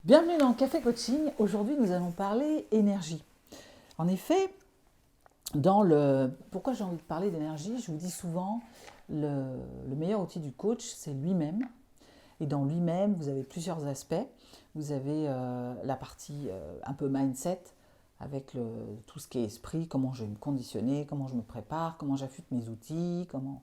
Bienvenue dans Café Coaching. Aujourd'hui, nous allons parler énergie. En effet, pourquoi j'ai envie de parler d'énergie, je vous dis souvent, le meilleur outil du coach, c'est lui-même. Et dans lui-même, vous avez plusieurs aspects. Vous avez la partie un peu mindset, avec tout ce qui est esprit, comment je vais me conditionner, comment je me prépare, comment j'affûte mes outils, comment...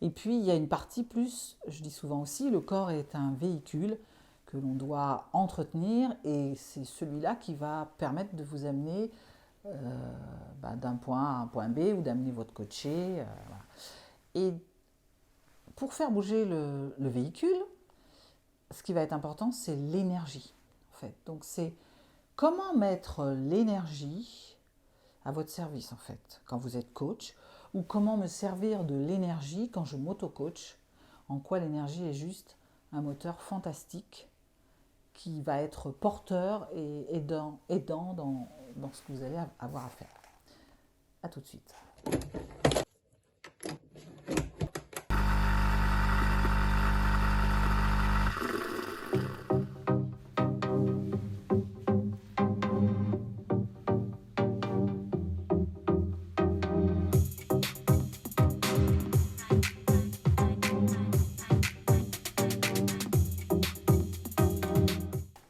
Et puis, il y a une partie plus, je dis souvent aussi, le corps est un véhicule que l'on doit entretenir et c'est celui-là qui va permettre de vous amener d'un point A à un point B ou d'amener votre coaché. Voilà. Et pour faire bouger le véhicule, ce qui va être important, c'est l'énergie. En fait. Donc, c'est comment mettre l'énergie à votre service, en fait, quand vous êtes coach, ou comment me servir de l'énergie quand je m'auto-coach, en quoi l'énergie est juste un moteur fantastique qui va être porteur et aidant dans ce que vous allez avoir à faire. A tout de suite.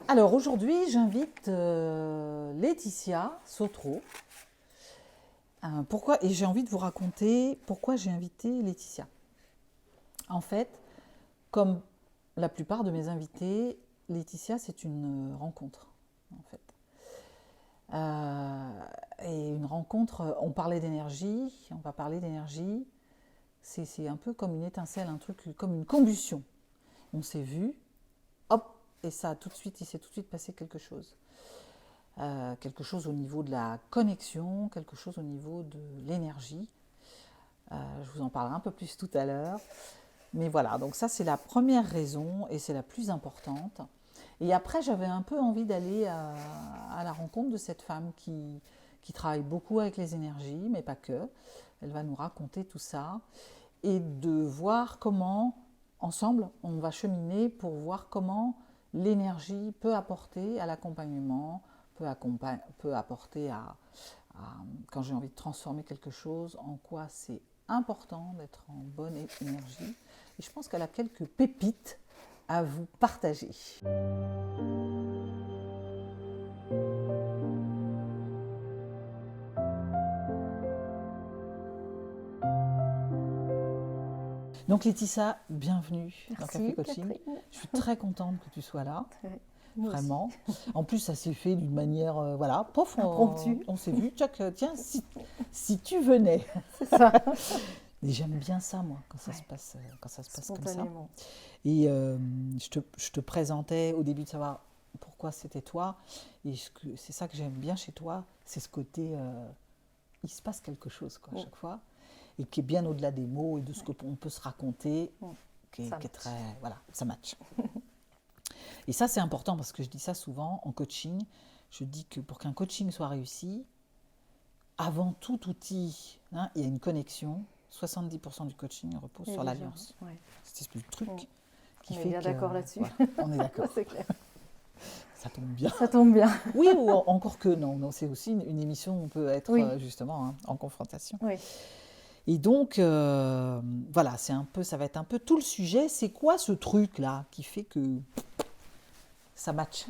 Alors aujourd'hui, j'invite Laetitia Sautreau. Et j'ai envie de vous raconter pourquoi j'ai invité Laetitia. En fait, comme la plupart de mes invités, Laetitia, c'est une rencontre, en fait. Et une rencontre, on parlait d'énergie, on va parler d'énergie. C'est un peu comme une étincelle, un truc comme une combustion. On s'est vu, hop, et il s'est tout de suite passé quelque chose. Quelque chose au niveau de la connexion, quelque chose au niveau de l'énergie. Je vous en parlerai un peu plus tout à l'heure. Mais voilà, donc ça c'est la première raison et c'est la plus importante. Et après, j'avais un peu envie d'aller à la rencontre de cette femme qui travaille beaucoup avec les énergies, mais pas que. Elle va nous raconter tout ça et de voir comment, ensemble, on va cheminer pour voir comment l'énergie peut apporter à l'accompagnement, peut apporter quand j'ai envie de transformer quelque chose, en quoi c'est important d'être en bonne énergie. Et je pense qu'elle a quelques pépites à vous partager. Donc Laetitia, bienvenue dans Café Coaching. Catherine. Je suis très contente que tu sois là. Moi Vraiment. aussi. En plus, ça s'est fait d'une manière, pof, Impromptu. on s'est vu. Tiens, si tu venais. C'est ça. Et j'aime bien ça, moi, quand ça Ouais. se passe comme ça. Spontanément. Et je te présentais au début de savoir pourquoi c'était toi. Et c'est ça que j'aime bien chez toi, c'est ce côté, il se passe quelque chose quoi, à chaque fois. Et qui est bien au-delà des mots et de ce qu'on peut se raconter, qui est très... Voilà, ça match. Et ça, c'est important parce que je dis ça souvent en coaching. Je dis que pour qu'un coaching soit réussi, avant tout outil, il y a une connexion. 70% du coaching repose sur l'alliance. Ouais. C'est ce truc qui on fait est bien d'accord là-dessus. Voilà, on est d'accord. C'est clair. Ça tombe bien. Ça tombe bien. Oui, ou encore que non, c'est aussi une émission où on peut être justement en confrontation. Oui. Et donc, voilà, ça va être un peu tout le sujet. C'est quoi ce truc-là qui fait que ça match,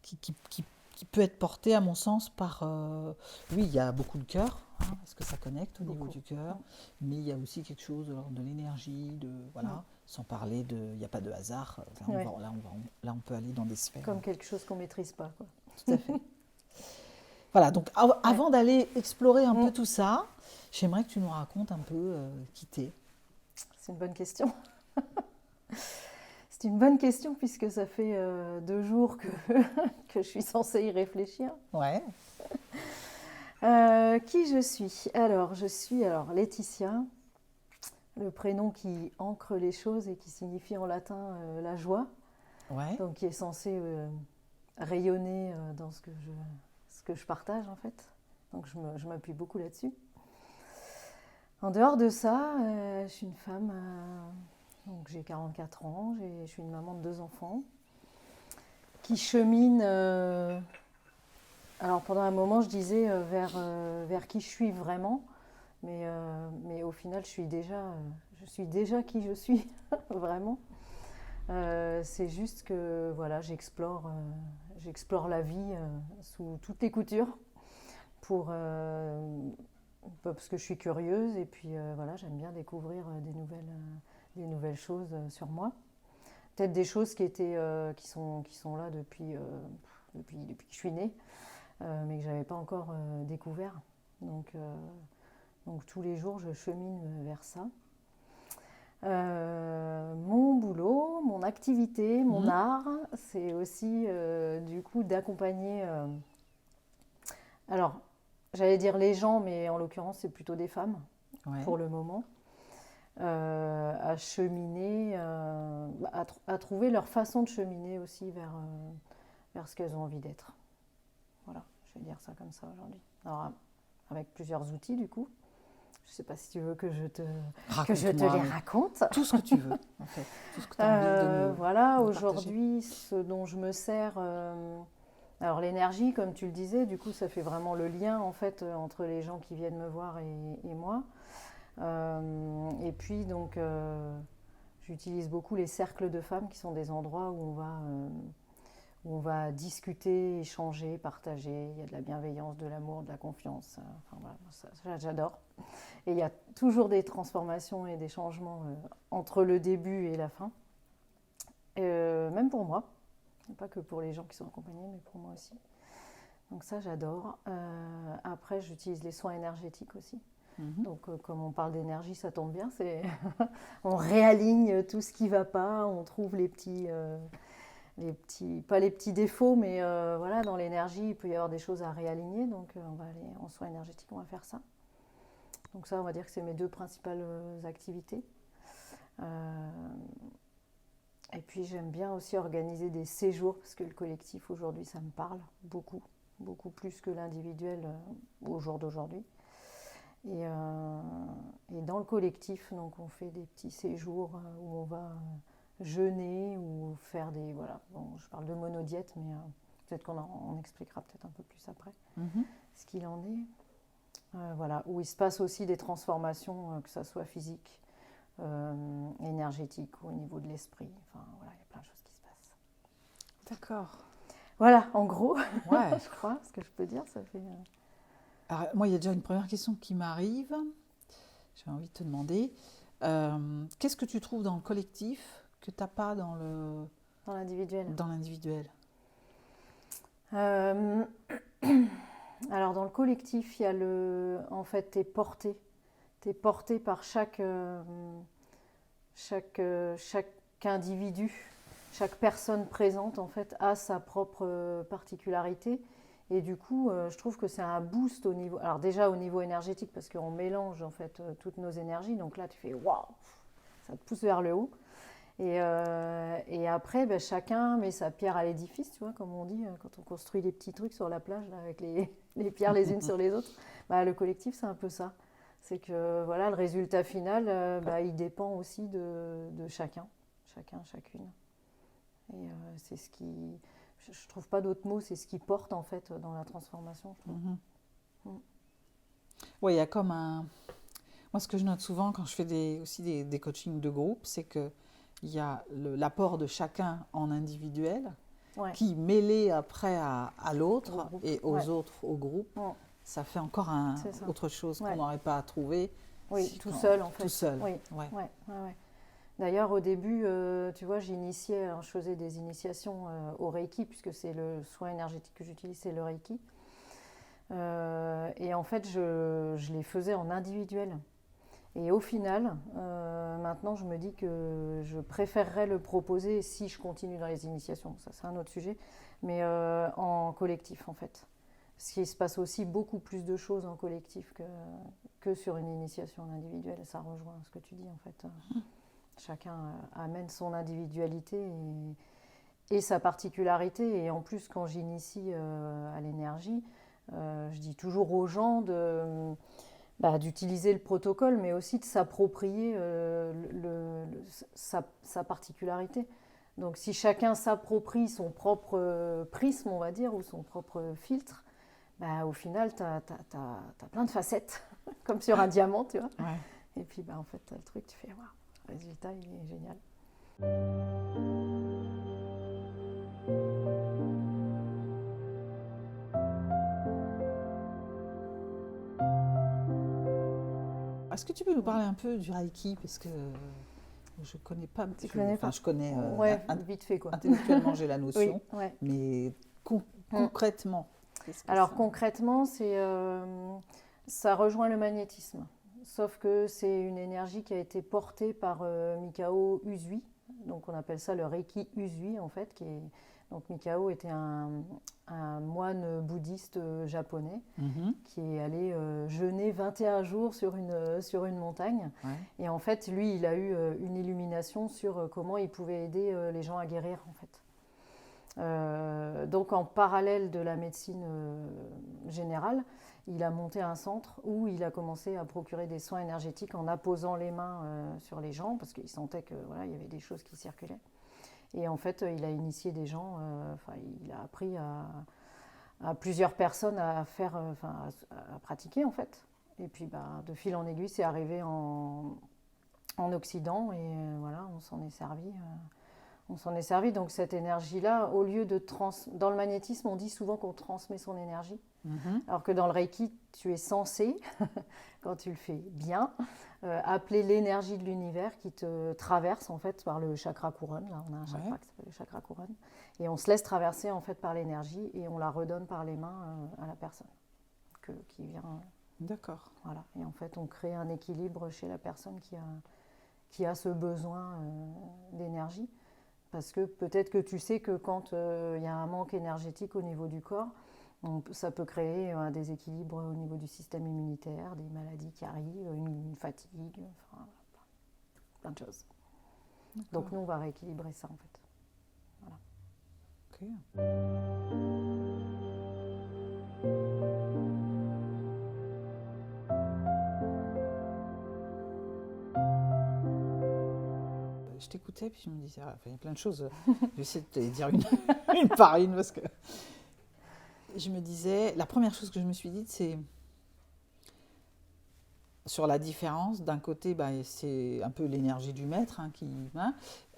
qui peut être porté, à mon sens, par... oui, il y a beaucoup de cœur, parce que ça connecte au niveau du cœur, mais il y a aussi quelque chose de l'énergie, voilà, sans parler de... Il n'y a pas de hasard. Là, on peut aller dans des sphères. Comme quelque chose qu'on ne maîtrise pas, quoi. Tout à fait. Voilà, donc avant d'aller explorer un peu tout ça, j'aimerais que tu nous racontes un peu qui t'es. C'est une bonne question. C'est une bonne question puisque ça fait 2 jours que je suis censée y réfléchir. Ouais. Qui je suis ? Je suis Laetitia, le prénom qui ancre les choses et qui signifie en latin la joie. Ouais. Donc qui est censé rayonner dans ce que je partage en fait. Donc je m'appuie beaucoup là-dessus. En dehors de ça, je suis une femme, donc j'ai 44 ans, je suis une maman de 2 enfants. qui chemine. Alors pendant un moment, je disais vers qui je suis vraiment, mais au final, je suis déjà qui je suis vraiment. C'est juste que voilà, j'explore la vie sous toutes les coutures parce que je suis curieuse et puis voilà, j'aime bien découvrir des nouvelles choses sur moi. Peut-être des choses qui sont là depuis que je suis née, mais que je n'avais pas encore découvert. Donc tous les jours, je chemine vers ça. Mon boulot, mon activité, mon art, c'est aussi du coup d'accompagner. Alors, j'allais dire les gens, mais en l'occurrence, c'est plutôt des femmes pour le moment, à cheminer, à trouver leur façon de cheminer aussi vers ce qu'elles ont envie d'être. Voilà, je vais dire ça comme ça aujourd'hui. Alors, avec plusieurs outils du coup. Je ne sais pas si tu veux que je te les raconte. Tout ce que tu veux, en fait. Tout ce que tu as envie de nous Voilà, aujourd'hui, ce dont je me sers... alors l'énergie, comme tu le disais, du coup, ça fait vraiment le lien, en fait, entre les gens qui viennent me voir et moi. Et puis, donc, j'utilise beaucoup les cercles de femmes, qui sont des endroits où on va discuter, échanger, partager. Il y a de la bienveillance, de l'amour, de la confiance. Enfin, voilà, ça, j'adore. Et il y a toujours des transformations et des changements entre le début et la fin. Même pour moi. Pas que pour les gens qui sont accompagnés, mais pour moi aussi. Donc ça, j'adore. Après, j'utilise les soins énergétiques aussi. Donc, comme on parle d'énergie, ça tombe bien. On réaligne tout ce qui ne va pas. On trouve pas les petits défauts, mais voilà, dans l'énergie, il peut y avoir des choses à réaligner. Donc, on va aller en soins énergétiques, on va faire ça. Donc ça, on va dire que c'est mes 2 principales activités. Et puis, j'aime bien aussi organiser des séjours, parce que le collectif, aujourd'hui, ça me parle beaucoup, beaucoup plus que l'individuel au jour d'aujourd'hui. Et dans le collectif, donc, on fait des petits séjours où on va jeûner ou faire des... Voilà, bon, je parle de monodiète, mais peut-être qu'on expliquera peut-être un peu plus après ce qu'il en est. Voilà, où il se passe aussi des transformations, que ça soit physique, énergétique ou au niveau de l'esprit. Enfin, voilà, il y a plein de choses qui se passent. D'accord. Voilà, en gros, je crois, ce que je peux dire, ça fait... Alors, moi, il y a déjà une première question qui m'arrive. J'ai envie de te demander, qu'est-ce que tu trouves dans le collectif que tu n'as pas dans l'individuel. Dans l'individuel. Alors, dans le collectif, il y a en fait, t'es porté par chaque individu, chaque personne présente, en fait, a sa propre particularité. Et du coup, je trouve que c'est un boost au niveau... Alors déjà au niveau énergétique, parce qu'on mélange en fait toutes nos énergies. Donc là, tu fais waouh, ça te pousse vers le haut. Et après, ben, chacun met sa pierre à l'édifice, tu vois, comme on dit, quand on construit des petits trucs sur la plage, là, avec les pierres les unes sur les autres. Bah, le collectif, c'est un peu ça. C'est que voilà, le résultat final, il dépend aussi de chacune. Et c'est ce qui... Je ne trouve pas d'autres mots, c'est ce qui porte en fait dans la transformation. Oui, il y a comme un... Moi, ce que je note souvent quand je fais des coachings de groupe, c'est qu'il y a l'apport de chacun en individuel, qui mêlé après à l'autre et aux autres au groupe, ça fait encore autre chose qu'on n'aurait pas à trouver. Oui, tout seul en fait. Tout seul. Oui. D'ailleurs, au début, tu vois, je faisais des initiations au Reiki, puisque c'est le soin énergétique que j'utilise, c'est le Reiki. Et en fait, je les faisais en individuel. Et au final, maintenant, je me dis que je préférerais le proposer si je continue dans les initiations. Ça, c'est un autre sujet, mais en collectif, en fait. Parce qu'il se passe aussi beaucoup plus de choses en collectif que sur une initiation individuelle. Ça rejoint ce que tu dis, en fait. Chacun amène son individualité et sa particularité. Et en plus, quand j'initie à l'énergie, je dis toujours aux gens d'utiliser le protocole, mais aussi de s'approprier sa particularité. Donc si chacun s'approprie son propre prisme, on va dire, ou son propre filtre, bah, au final, tu as plein de facettes, comme sur un diamant, tu vois. Ouais. Et puis, bah, en fait, tu as le truc, tu fais, waouh, le résultat, il est génial. Est-ce que tu peux nous parler un peu du Reiki? Parce que je connais pas. Tu connais pas? Je connais Ouais, vite fait, quoi. intellectuellement, j'ai la notion, Oui, ouais. mais concrètement, qu'est-ce que Alors ça... concrètement, ça rejoint le magnétisme. Sauf que c'est une énergie qui a été portée par Mikao Usui. Donc on appelle ça le Reiki Usui en fait. Donc Mikao était un moine bouddhiste japonais qui est allé jeûner 21 jours sur une montagne. Ouais. Et en fait, lui, il a eu une illumination sur comment il pouvait aider les gens à guérir en fait. Donc en parallèle de la médecine générale, il a monté un centre où il a commencé à procurer des soins énergétiques en apposant les mains sur les gens parce qu'il sentait que voilà, il y avait des choses qui circulaient. Et en fait, il a initié des gens, il a appris à plusieurs personnes à faire, à pratiquer en fait. Et puis bah, de fil en aiguille, c'est arrivé en Occident et voilà, on s'en est servi. On s'en est servi, donc cette énergie-là, au lieu de dans le magnétisme, on dit souvent qu'on transmet son énergie, alors que dans le Reiki, tu es censé, quand tu le fais bien, appeler l'énergie de l'univers qui te traverse en fait par le chakra couronne. Là, on a un chakra qui s'appelle le chakra couronne, et on se laisse traverser en fait par l'énergie et on la redonne par les mains à la personne qui vient. D'accord. Voilà, et en fait, on crée un équilibre chez la personne qui a ce besoin d'énergie. Parce que peut-être que tu sais que quand il y a un manque énergétique au niveau du corps, ça peut créer un déséquilibre au niveau du système immunitaire, des maladies qui arrivent, une fatigue, enfin, plein de choses. Donc nous, on va rééquilibrer ça en fait. Voilà. Ok. Je t'écoutais, puis je me disais, il y a plein de choses. J'essaie de te les dire une par une, parce que je me disais, la première chose que je me suis dite, c'est sur la différence. D'un côté, c'est un peu l'énergie du maître,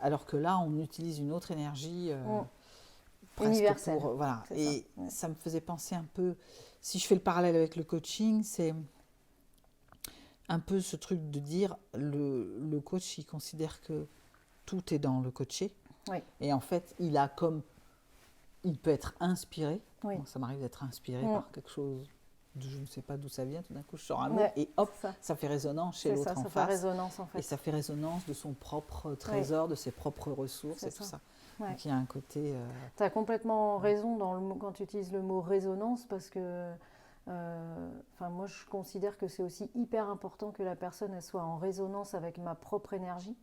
alors que là, on utilise une autre énergie presque universelle. Voilà. Et ça me faisait penser un peu, si je fais le parallèle avec le coaching, c'est un peu ce truc de dire, le coach, il considère que tout est dans le coaché. Oui. Et en fait, il peut être inspiré. Oui. Bon, ça m'arrive d'être inspiré par quelque chose, je ne sais pas d'où ça vient, tout d'un coup je sors un mot et hop, ça fait résonance chez l'autre en face. Ça fait résonance en fait. Et ça fait résonance de son propre trésor, de ses propres ressources et tout ça. Ouais. Donc il y a un côté... Tu as complètement raison quand tu utilises le mot résonance parce que moi je considère que c'est aussi hyper important que la personne elle soit en résonance avec ma propre énergie.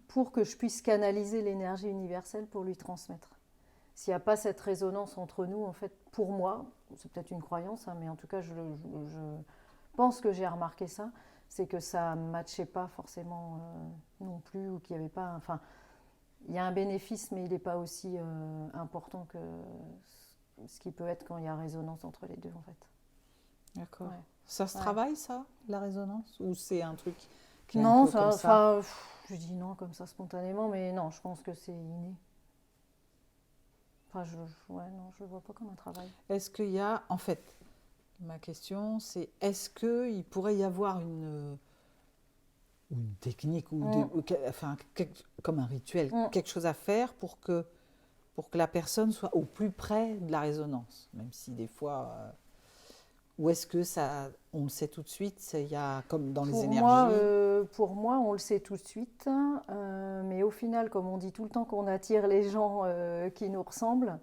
Pour que je puisse canaliser l'énergie universelle pour lui transmettre. S'il n'y a pas cette résonance entre nous, en fait, pour moi, c'est peut-être une croyance, mais en tout cas, je pense que j'ai remarqué ça, c'est que ça ne matchait pas forcément non plus, ou qu'il n'y avait pas... Enfin, il y a un bénéfice, mais il n'est pas aussi important que ce qui peut être quand il y a résonance entre les deux, en fait. D'accord. Ouais. Ça se travaille, ça, la résonance? Ou c'est un truc qui est non, un peu comme ça? Je dis non comme ça spontanément, mais non, je pense que c'est inné. Enfin, je le vois pas comme un travail. Est-ce qu'il y a, en fait, ma question, c'est est-ce qu'il pourrait y avoir une technique comme un rituel, quelque chose à faire pour que la personne soit au plus près de la résonance, même si des fois... Ou est-ce que ça, on le sait tout de suite, il y a comme dans les énergies? Pour moi, on le sait tout de suite, mais au final, comme on dit tout le temps qu'on attire les gens qui nous ressemblent,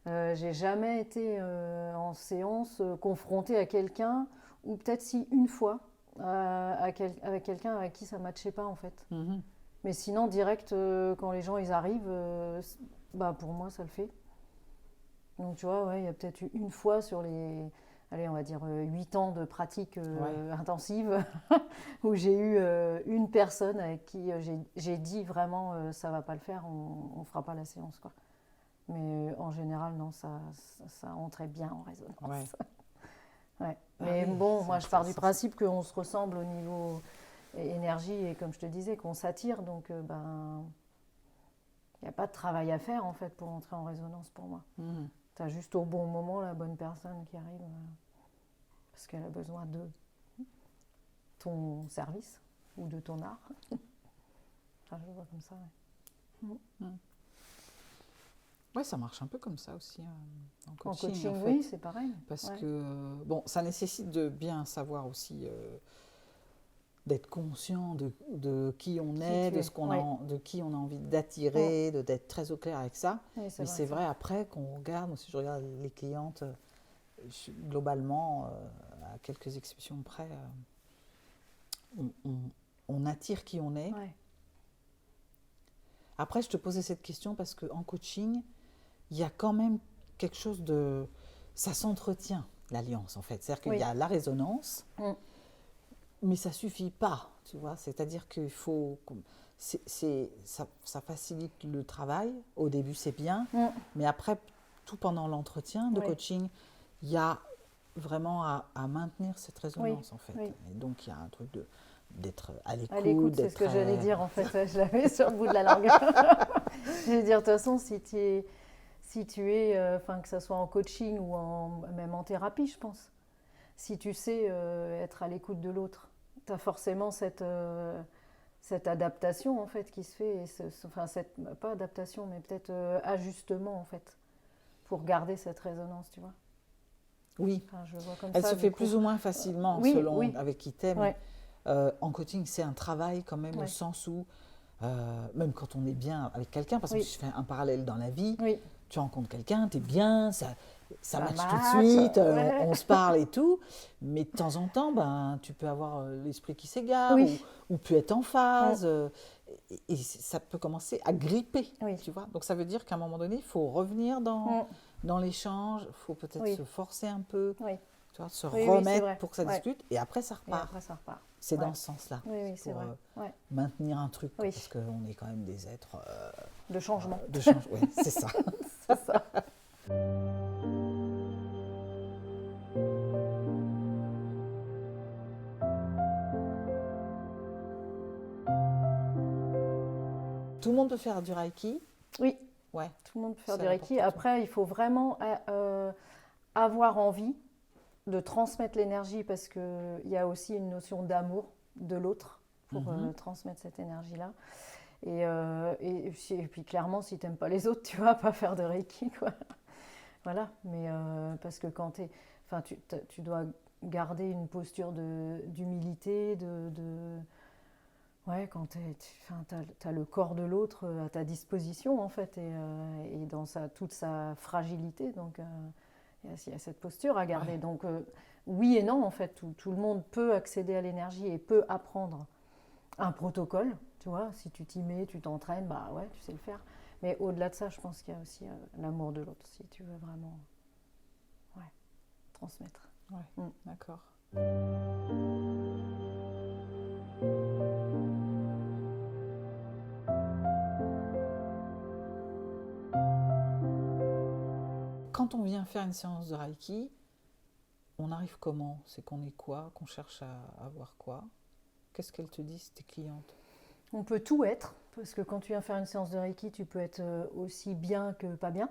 j'ai jamais été en séance confrontée à quelqu'un, ou peut-être si une fois, avec quelqu'un avec qui ça ne matchait pas en fait. Mais sinon, direct, quand les gens ils arrivent, pour moi, ça le fait. Donc tu vois, il y a peut-être eu une fois sur les... allez, on va dire 8 ans de pratique Ouais. intensive, où j'ai eu une personne avec qui j'ai dit vraiment ça va pas le faire, on fera pas la séance, quoi. Mais en général, non, ça entrait bien en résonance. Ouais. Ouais. Ah Mais oui, bon, c'est moi je pars du intéressant. principe qu'on se ressemble au niveau énergie et comme je te disais, qu'on s'attire, donc ben, il n'y a pas de travail à faire en fait pour entrer en résonance pour moi. Mhm. Tu as juste au bon moment la bonne personne qui arrive parce qu'elle a besoin de ton service ou de ton art. Enfin, je le vois comme ça. Ouais. Ouais, ça marche un peu comme ça aussi en En coaching, coaching, en fait. oui, c'est pareil. Parce Ouais. que, bon, ça nécessite de bien savoir aussi, d'être conscient de qui on Qui est, tu de, es. ce qu'on a, Oui, de qui on a envie Mm. d'attirer, d'être très au clair avec ça. Oui, c'est Mais vrai c'est ça. vrai, après, qu'on regarde, moi, si je regarde les clientes, globalement, à quelques exceptions près, on attire qui on est. Ouais. Après, je te posais cette question parce qu'en coaching, il y a quand même quelque chose de... Ça s'entretient, l'alliance, en fait. C'est-à-dire qu'il y Oui. a la résonance, Mm. mais ça suffit pas, tu vois. C'est-à-dire qu'il faut... ça facilite le travail. Au début, c'est bien. Mm. Mais après, tout pendant l'entretien de Oui. coaching, il y a vraiment à maintenir cette Oui. résonance, en fait. Oui. Et donc, il y a un truc d'être à À l'écoute, l'écoute, c'est d'être ce que j'allais très... dire en fait. Ouais, je l'avais sur le bout de la langue. J'allais dire, de toute façon, si tu es, enfin, que ce soit en coaching ou même en thérapie, je pense, si tu sais être à l'écoute de l'autre, tu as forcément cette adaptation en fait qui se fait, et enfin, pas adaptation, mais peut-être ajustement en fait, pour garder cette résonance, tu vois. Oui, Enfin, je le vois comme elle ça, se du fait coup. plus ou moins facilement Oui, selon oui, avec qui t'es, mais ouais, en coaching, c'est un travail quand même au ouais, sens où, même quand on est bien avec quelqu'un, parce que oui, si je fais un parallèle dans la vie, oui, tu rencontres quelqu'un, tu es bien, ça ça match tout de match, suite, ouais, on se parle et tout, mais de temps en temps, ben, tu peux avoir l'esprit qui s'égare oui, ou plus être en mm, phase, et ça peut commencer à gripper, oui, tu vois. Donc ça veut dire qu'à un moment donné, il faut revenir mm, dans l'échange, il faut peut-être oui, se forcer un peu, oui, tu vois, se oui, oui, c'est remettre vrai, pour que ça ouais. discute, et après ça Et repart. après, ça repart. C'est Ouais. dans ce sens-là. Oui, oui, C'est c'est pour vrai. Ouais. maintenir un truc, quoi, Oui, parce qu'on est quand même des êtres de changement. de change. Oui, c'est ça. C'est ça. Tout le monde peut faire du Reiki. Oui, Ouais, tout le monde peut faire c'est du Reiki. important. Après, il faut vraiment avoir envie de transmettre l'énergie parce qu'il y a aussi une notion d'amour de l'autre pour transmettre cette énergie-là. Et puis clairement, si tu n'aimes pas les autres, tu vas pas faire de Reiki, quoi. Voilà, mais parce que enfin, tu dois garder une posture d'humilité, ouais, quand tu as le corps de l'autre à ta disposition, en fait, et dans toute sa fragilité. Donc, il y a cette posture à garder. Ouais. Donc, oui et non, en fait, tout le monde peut accéder à l'énergie et peut apprendre un protocole. Tu vois, si tu t'y mets, tu t'entraînes, bah ouais, tu sais le faire. Mais au-delà de ça, je pense qu'il y a aussi l'amour de l'autre, si tu veux vraiment transmettre. Ouais, Mm. d'accord. Quand on vient faire une séance de Reiki, on arrive comment? C'est qu'on est quoi? Qu'on cherche à avoir quoi? Qu'est-ce qu'elles te disent, tes clientes? On peut tout être, parce que quand tu viens faire une séance de Reiki, tu peux être aussi bien que pas bien,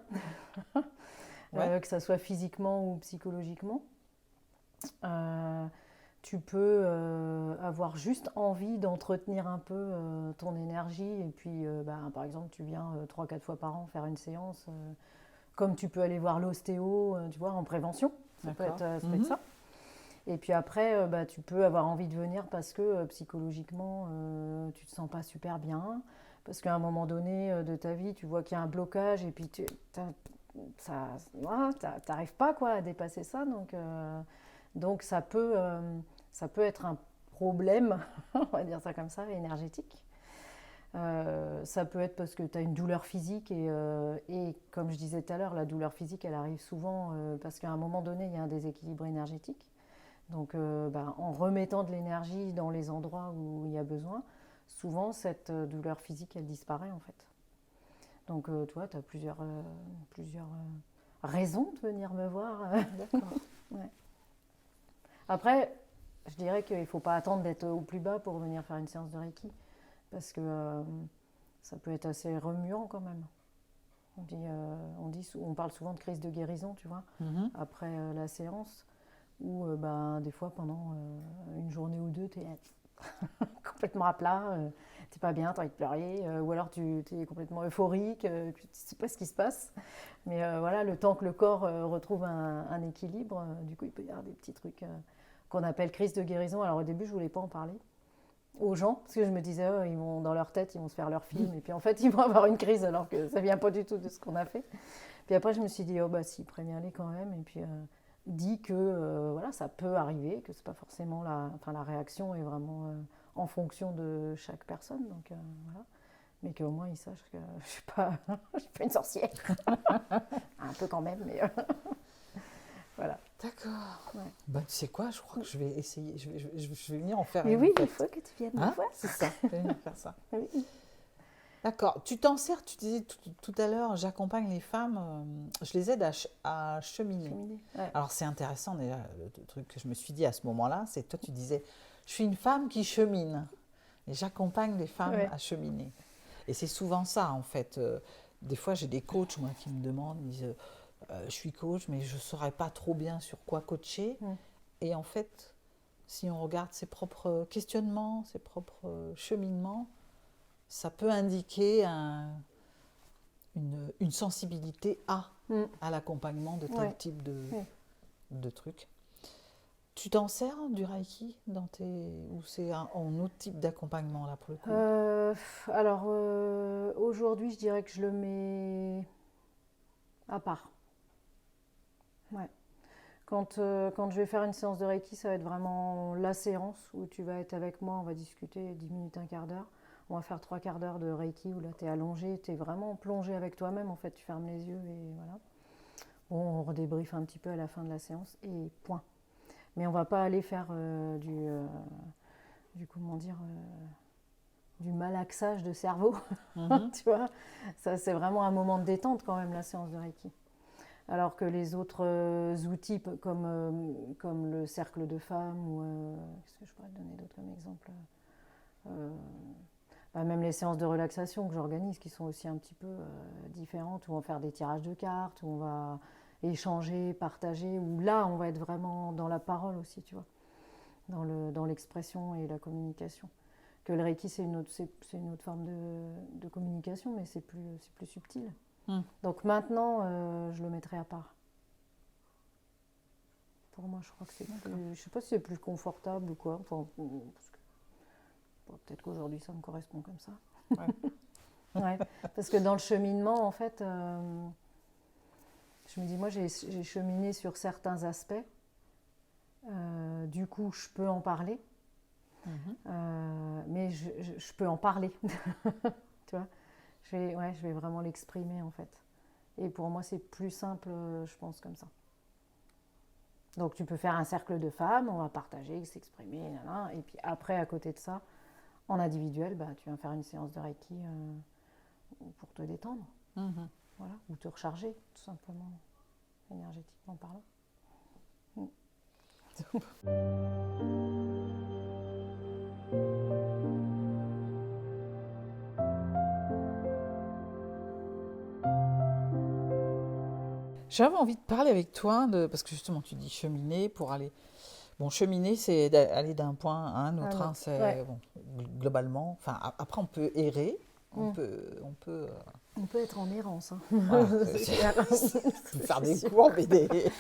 Ouais, que ça soit physiquement ou psychologiquement. Tu peux avoir juste envie d'entretenir un peu ton énergie, et puis par exemple, tu viens 3-4 fois par an faire une séance, comme tu peux aller voir l'ostéo, tu vois, en prévention, d'accord. ça peut être ça. Et puis après, tu peux avoir envie de venir parce que psychologiquement, tu te sens pas super bien, parce qu'à un moment donné de ta vie, tu vois qu'il y a un blocage et puis t'arrives pas quoi, à dépasser ça. Donc ça peut être un problème, on va dire ça comme ça, énergétique. Ça peut être parce que tu as une douleur physique et comme je disais tout à l'heure, la douleur physique, elle arrive souvent parce qu'à un moment donné, il y a un déséquilibre énergétique. Donc, en remettant de l'énergie dans les endroits où il y a besoin, souvent cette douleur physique, elle disparaît en fait. Donc, toi, tu as plusieurs raisons de venir me voir. D'accord. Ouais. Après, je dirais qu'il ne faut pas attendre d'être au plus bas pour venir faire une séance de Reiki. Parce que ça peut être assez remuant quand même. On parle souvent de crise de guérison, tu vois, après la séance, où des fois pendant une journée ou deux, tu es complètement à plat, tu n'es pas bien, tu as envie de pleurer, ou alors tu es complètement euphorique, tu ne sais pas ce qui se passe. Mais voilà, le temps que le corps retrouve un équilibre, du coup, il peut y avoir des petits trucs qu'on appelle crise de guérison. Alors au début, je ne voulais pas en parler aux gens, parce que je me disais, ils vont dans leur tête, ils vont se faire leur film, et puis en fait, ils vont avoir une crise alors que ça vient pas du tout de ce qu'on a fait. Puis après, je me suis dit, si, préviens-les quand même, et puis dis que voilà, ça peut arriver, que c'est pas forcément la réaction est vraiment en fonction de chaque personne, donc voilà. Mais qu'au moins ils sachent que je suis pas, je suis pas une sorcière, un peu quand même, mais voilà. D'accord. Ouais. Tu sais quoi, je crois que je vais essayer, je vais venir en faire Mais une. oui, en fait. il faut que tu viennes me voir. C'est ça, je vais venir faire ça. Oui. D'accord. Tu t'en sers, tu disais tout à l'heure, j'accompagne les femmes, je les aide à cheminer. Ouais. Alors c'est intéressant déjà, le truc que je me suis dit à ce moment-là, c'est que toi tu disais, je suis une femme qui chemine et j'accompagne les femmes à cheminer. Et c'est souvent ça en fait. Des fois j'ai des coachs moi qui me demandent, ils disent, je suis coach mais je ne saurais pas trop bien sur quoi coacher. Et en fait, si on regarde ses propres questionnements, ses propres cheminements, ça peut indiquer une sensibilité à l'accompagnement de tel type de trucs. Tu t'en sers du Reiki ou c'est un autre type d'accompagnement là pour le coup? Alors aujourd'hui, je dirais que je le mets à part. Ouais. Quand je vais faire une séance de Reiki, ça va être vraiment la séance où tu vas être avec moi, on va discuter 10 minutes, un quart d'heure. On va faire 3 quarts d'heure de Reiki où là tu es allongé, tu es vraiment plongé avec toi-même. En fait, tu fermes les yeux et voilà. Bon, on redébriefe un petit peu à la fin de la séance et point. Mais on va pas aller faire du malaxage de cerveau. Tu vois, ça c'est vraiment un moment de détente quand même, la séance de Reiki. Alors que les autres outils comme le cercle de femmes ou qu'est-ce que je pourrais te donner d'autre comme exemple, même les séances de relaxation que j'organise qui sont aussi un petit peu différentes, où on va faire des tirages de cartes, où on va échanger, partager, où là on va être vraiment dans la parole aussi, tu vois, dans l'expression et la communication. Que le Reiki c'est une autre forme de communication, mais c'est plus subtil. Donc maintenant je le mettrai à part. Pour moi je crois que c'est plus, je sais pas si c'est plus confortable ou quoi, enfin, parce que peut-être qu'aujourd'hui ça me correspond comme ça. Ouais, parce que dans le cheminement en fait je me dis moi j'ai cheminé sur certains aspects, du coup je peux en parler, mais je peux en parler. Tu vois, je vais vraiment l'exprimer en fait. Et pour moi c'est plus simple je pense comme ça. Donc tu peux faire un cercle de femmes, on va partager, s'exprimer, et puis après à côté de ça, en individuel, tu vas faire une séance de Reiki pour te détendre, voilà, ou te recharger tout simplement, énergétiquement parlant. J'avais envie de parler avec toi, parce que justement tu dis cheminer pour aller... Bon, cheminer, c'est aller d'un point à un autre, c'est bon, globalement. Enfin, après, on peut errer, on peut être en errance. Voilà, faire des courbes et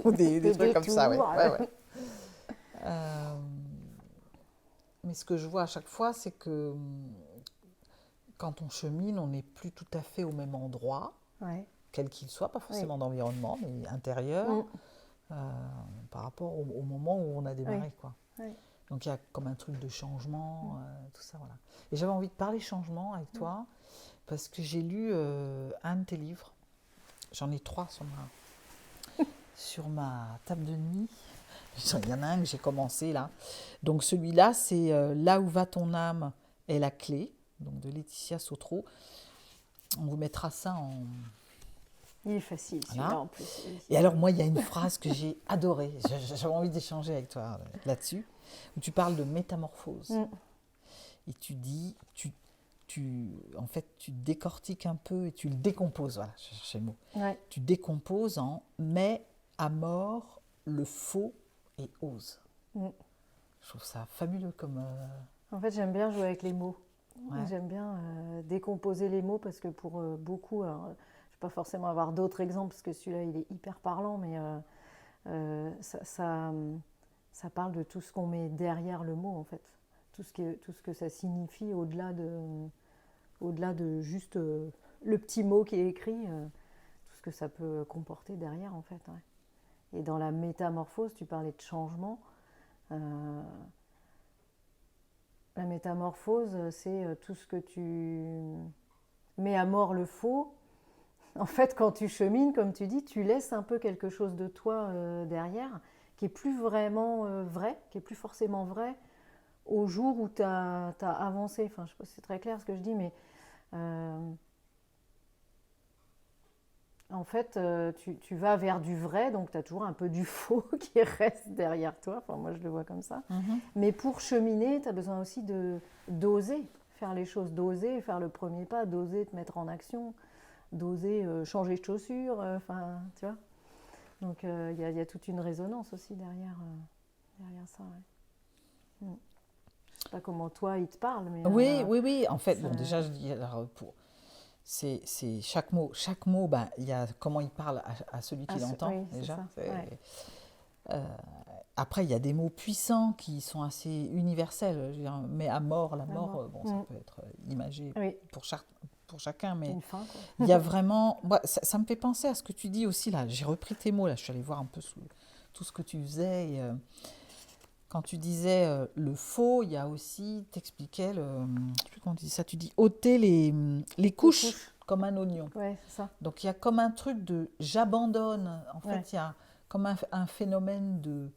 ou des trucs comme ça. Ouais. Mais ce que je vois à chaque fois, c'est que quand on chemine, on n'est plus tout à fait au même endroit, quel qu'il soit, pas forcément d'environnement, mais intérieur, par rapport au moment où on a démarré. Quoi. Donc il y a comme un truc de changement, tout ça, voilà. Et j'avais envie de parler changement avec toi, parce que j'ai lu un de tes livres. J'en ai 3 sur ma table de nuit. Il y en a un que j'ai commencé là. Donc celui-là, c'est Là où va ton âme est la clé, donc de Laetitia Sautreau. On vous mettra ça en... Il est facile, celui-là, Voilà. en plus. Et alors moi, il y a une phrase que j'ai adorée. J'avais envie d'échanger avec toi là-dessus, où tu parles de métamorphose. Et tu dis, en fait, tu décortiques un peu et tu le décomposes. Voilà, j'ai cherché le mot. Ouais. Tu décomposes en mets à mort le faux et ose. Je trouve ça fabuleux comme... En fait, j'aime bien jouer avec les mots. Ouais. J'aime bien décomposer les mots parce que pour beaucoup, alors, je ne vais pas forcément avoir d'autres exemples parce que celui-là, il est hyper parlant, mais ça parle de tout ce qu'on met derrière le mot, en fait. Tout ce que ça signifie au-delà de juste le petit mot qui est écrit, tout ce que ça peut comporter derrière, en fait. Ouais. Et dans la métamorphose, tu parlais de changement. La métamorphose, c'est tout ce que tu mets à mort le faux. En fait, quand tu chemines, comme tu dis, tu laisses un peu quelque chose de toi derrière, qui est plus vraiment vrai, qui est plus forcément vrai au jour où tu as avancé. Enfin, je ne sais pas si c'est très clair ce que je dis, mais en fait, tu vas vers du vrai, donc tu as toujours un peu du faux qui reste derrière toi. Enfin, moi, je le vois comme ça. Mais pour cheminer, tu as besoin aussi d'oser faire les choses, d'oser faire le premier pas, d'oser te mettre en action, d'oser changer de chaussures. Enfin, tu vois. Donc, il y a toute une résonance aussi derrière ça. Ouais. Je sais pas comment toi, il te parle, mais... Oui. En fait, bon, déjà, je dis... Alors, c'est chaque mot, ben, il y a comment il parle à celui qui l'entend, oui, déjà. Ouais. Après, il y a des mots puissants qui sont assez universels. Je veux dire, mais à mort, la mort, bon, ça peut être imagé pour chacun, mais une fin, quoi. il y a vraiment... ça me fait penser à ce que tu dis aussi, là. J'ai repris tes mots, là. Je suis allée voir un peu tout ce que tu faisais. Et, quand tu disais le faux, il y a aussi, t'expliquais, je ne sais plus comment tu dis ça, tu dis ôter les couches comme un oignon. Ouais, c'est ça. Donc il y a comme un truc de j'abandonne. En fait, il y a comme un phénomène de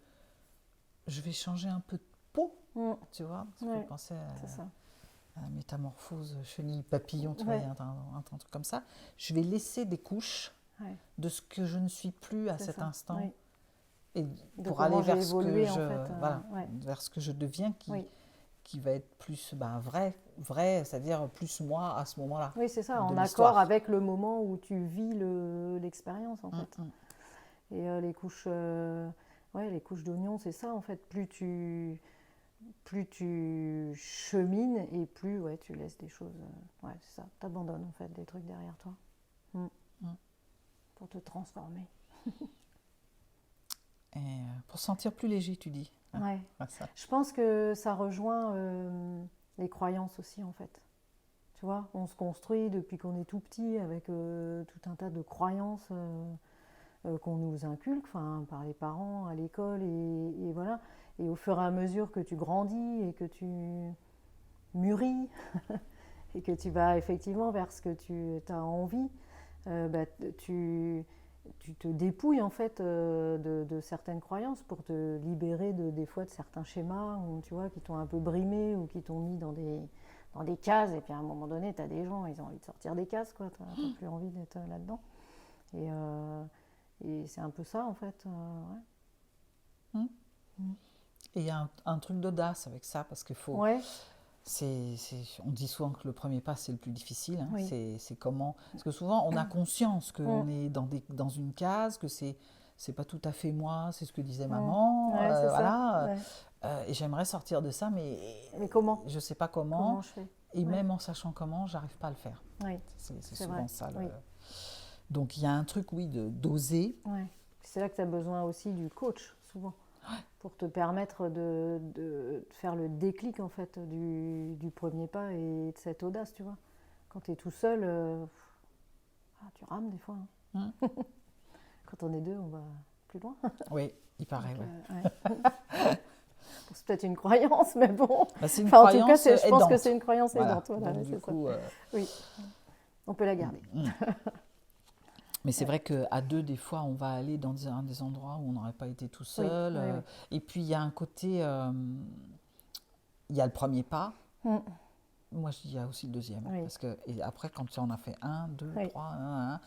je vais changer un peu de peau, tu vois. Ça me fait penser à la métamorphose chenille papillon, tu vois, il y a un truc comme ça. Je vais laisser des couches de ce que je ne suis plus à cet instant. Et pour aller vers ce que vers ce que je deviens, qui va être plus vrai, c'est-à-dire plus moi à ce moment-là. Oui, c'est ça, en accord avec le moment où tu vis l'expérience, en fait. Et les couches d'oignon, c'est ça, en fait. Plus tu chemines et plus tu laisses des choses. C'est ça, t'abandonnes, en fait, des trucs derrière toi. Pour te transformer. Et pour se sentir plus léger, tu dis. Ouais. Je pense que ça rejoint les croyances aussi, en fait. Tu vois, on se construit depuis qu'on est tout petit avec tout un tas de croyances qu'on nous inculque, par les parents, à l'école, et voilà. Et au fur et à mesure que tu grandis et que tu mûris et que tu vas effectivement vers ce que tu as envie, tu te dépouilles en fait de certaines croyances pour te libérer des fois de certains schémas tu vois, qui t'ont un peu brimé ou qui t'ont mis dans des cases. Et puis à un moment donné, tu as des gens, ils ont envie de sortir des cases, quoi. Tu n'as plus envie d'être là-dedans. Et c'est un peu ça en fait. Et il y a un truc d'audace avec ça, parce qu'il faut... on dit souvent que le premier pas, c'est le plus difficile. C'est comment... Parce que souvent, on a conscience qu'on est dans une case, que c'est pas tout à fait moi, c'est ce que disait maman. Voilà. Et j'aimerais sortir de ça, mais comment ? Je sais pas comment. Je fais ? Et même en sachant comment, j'arrive pas à le faire. C'est souvent vrai. Ça. Donc il y a un truc, d'oser. C'est là que tu as besoin aussi du coach, souvent. Pour te permettre de faire le déclic en fait du premier pas et de cette audace, tu vois. Quand tu es tout seul, tu rames des fois. Quand on est deux, on va plus loin. Oui, il paraît, C'est peut-être une croyance, mais bon. Bah, c'est une Enfin, en tout cas, croyance je pense que aidante. c'est une croyance Voilà. aidante. Voilà, Donc, ouais, du c'est ça. coup, Oui, on peut la garder. mais c'est vrai qu'à deux, des fois, on va aller dans des endroits où on n'aurait pas été tout seul. Oui, oui. Et puis, il y a un côté, il y a le premier pas. Mm. Moi, je dis, il y a aussi le deuxième. Oui. Parce que, et après, quand tu en as fait un, deux, Oui. trois, un,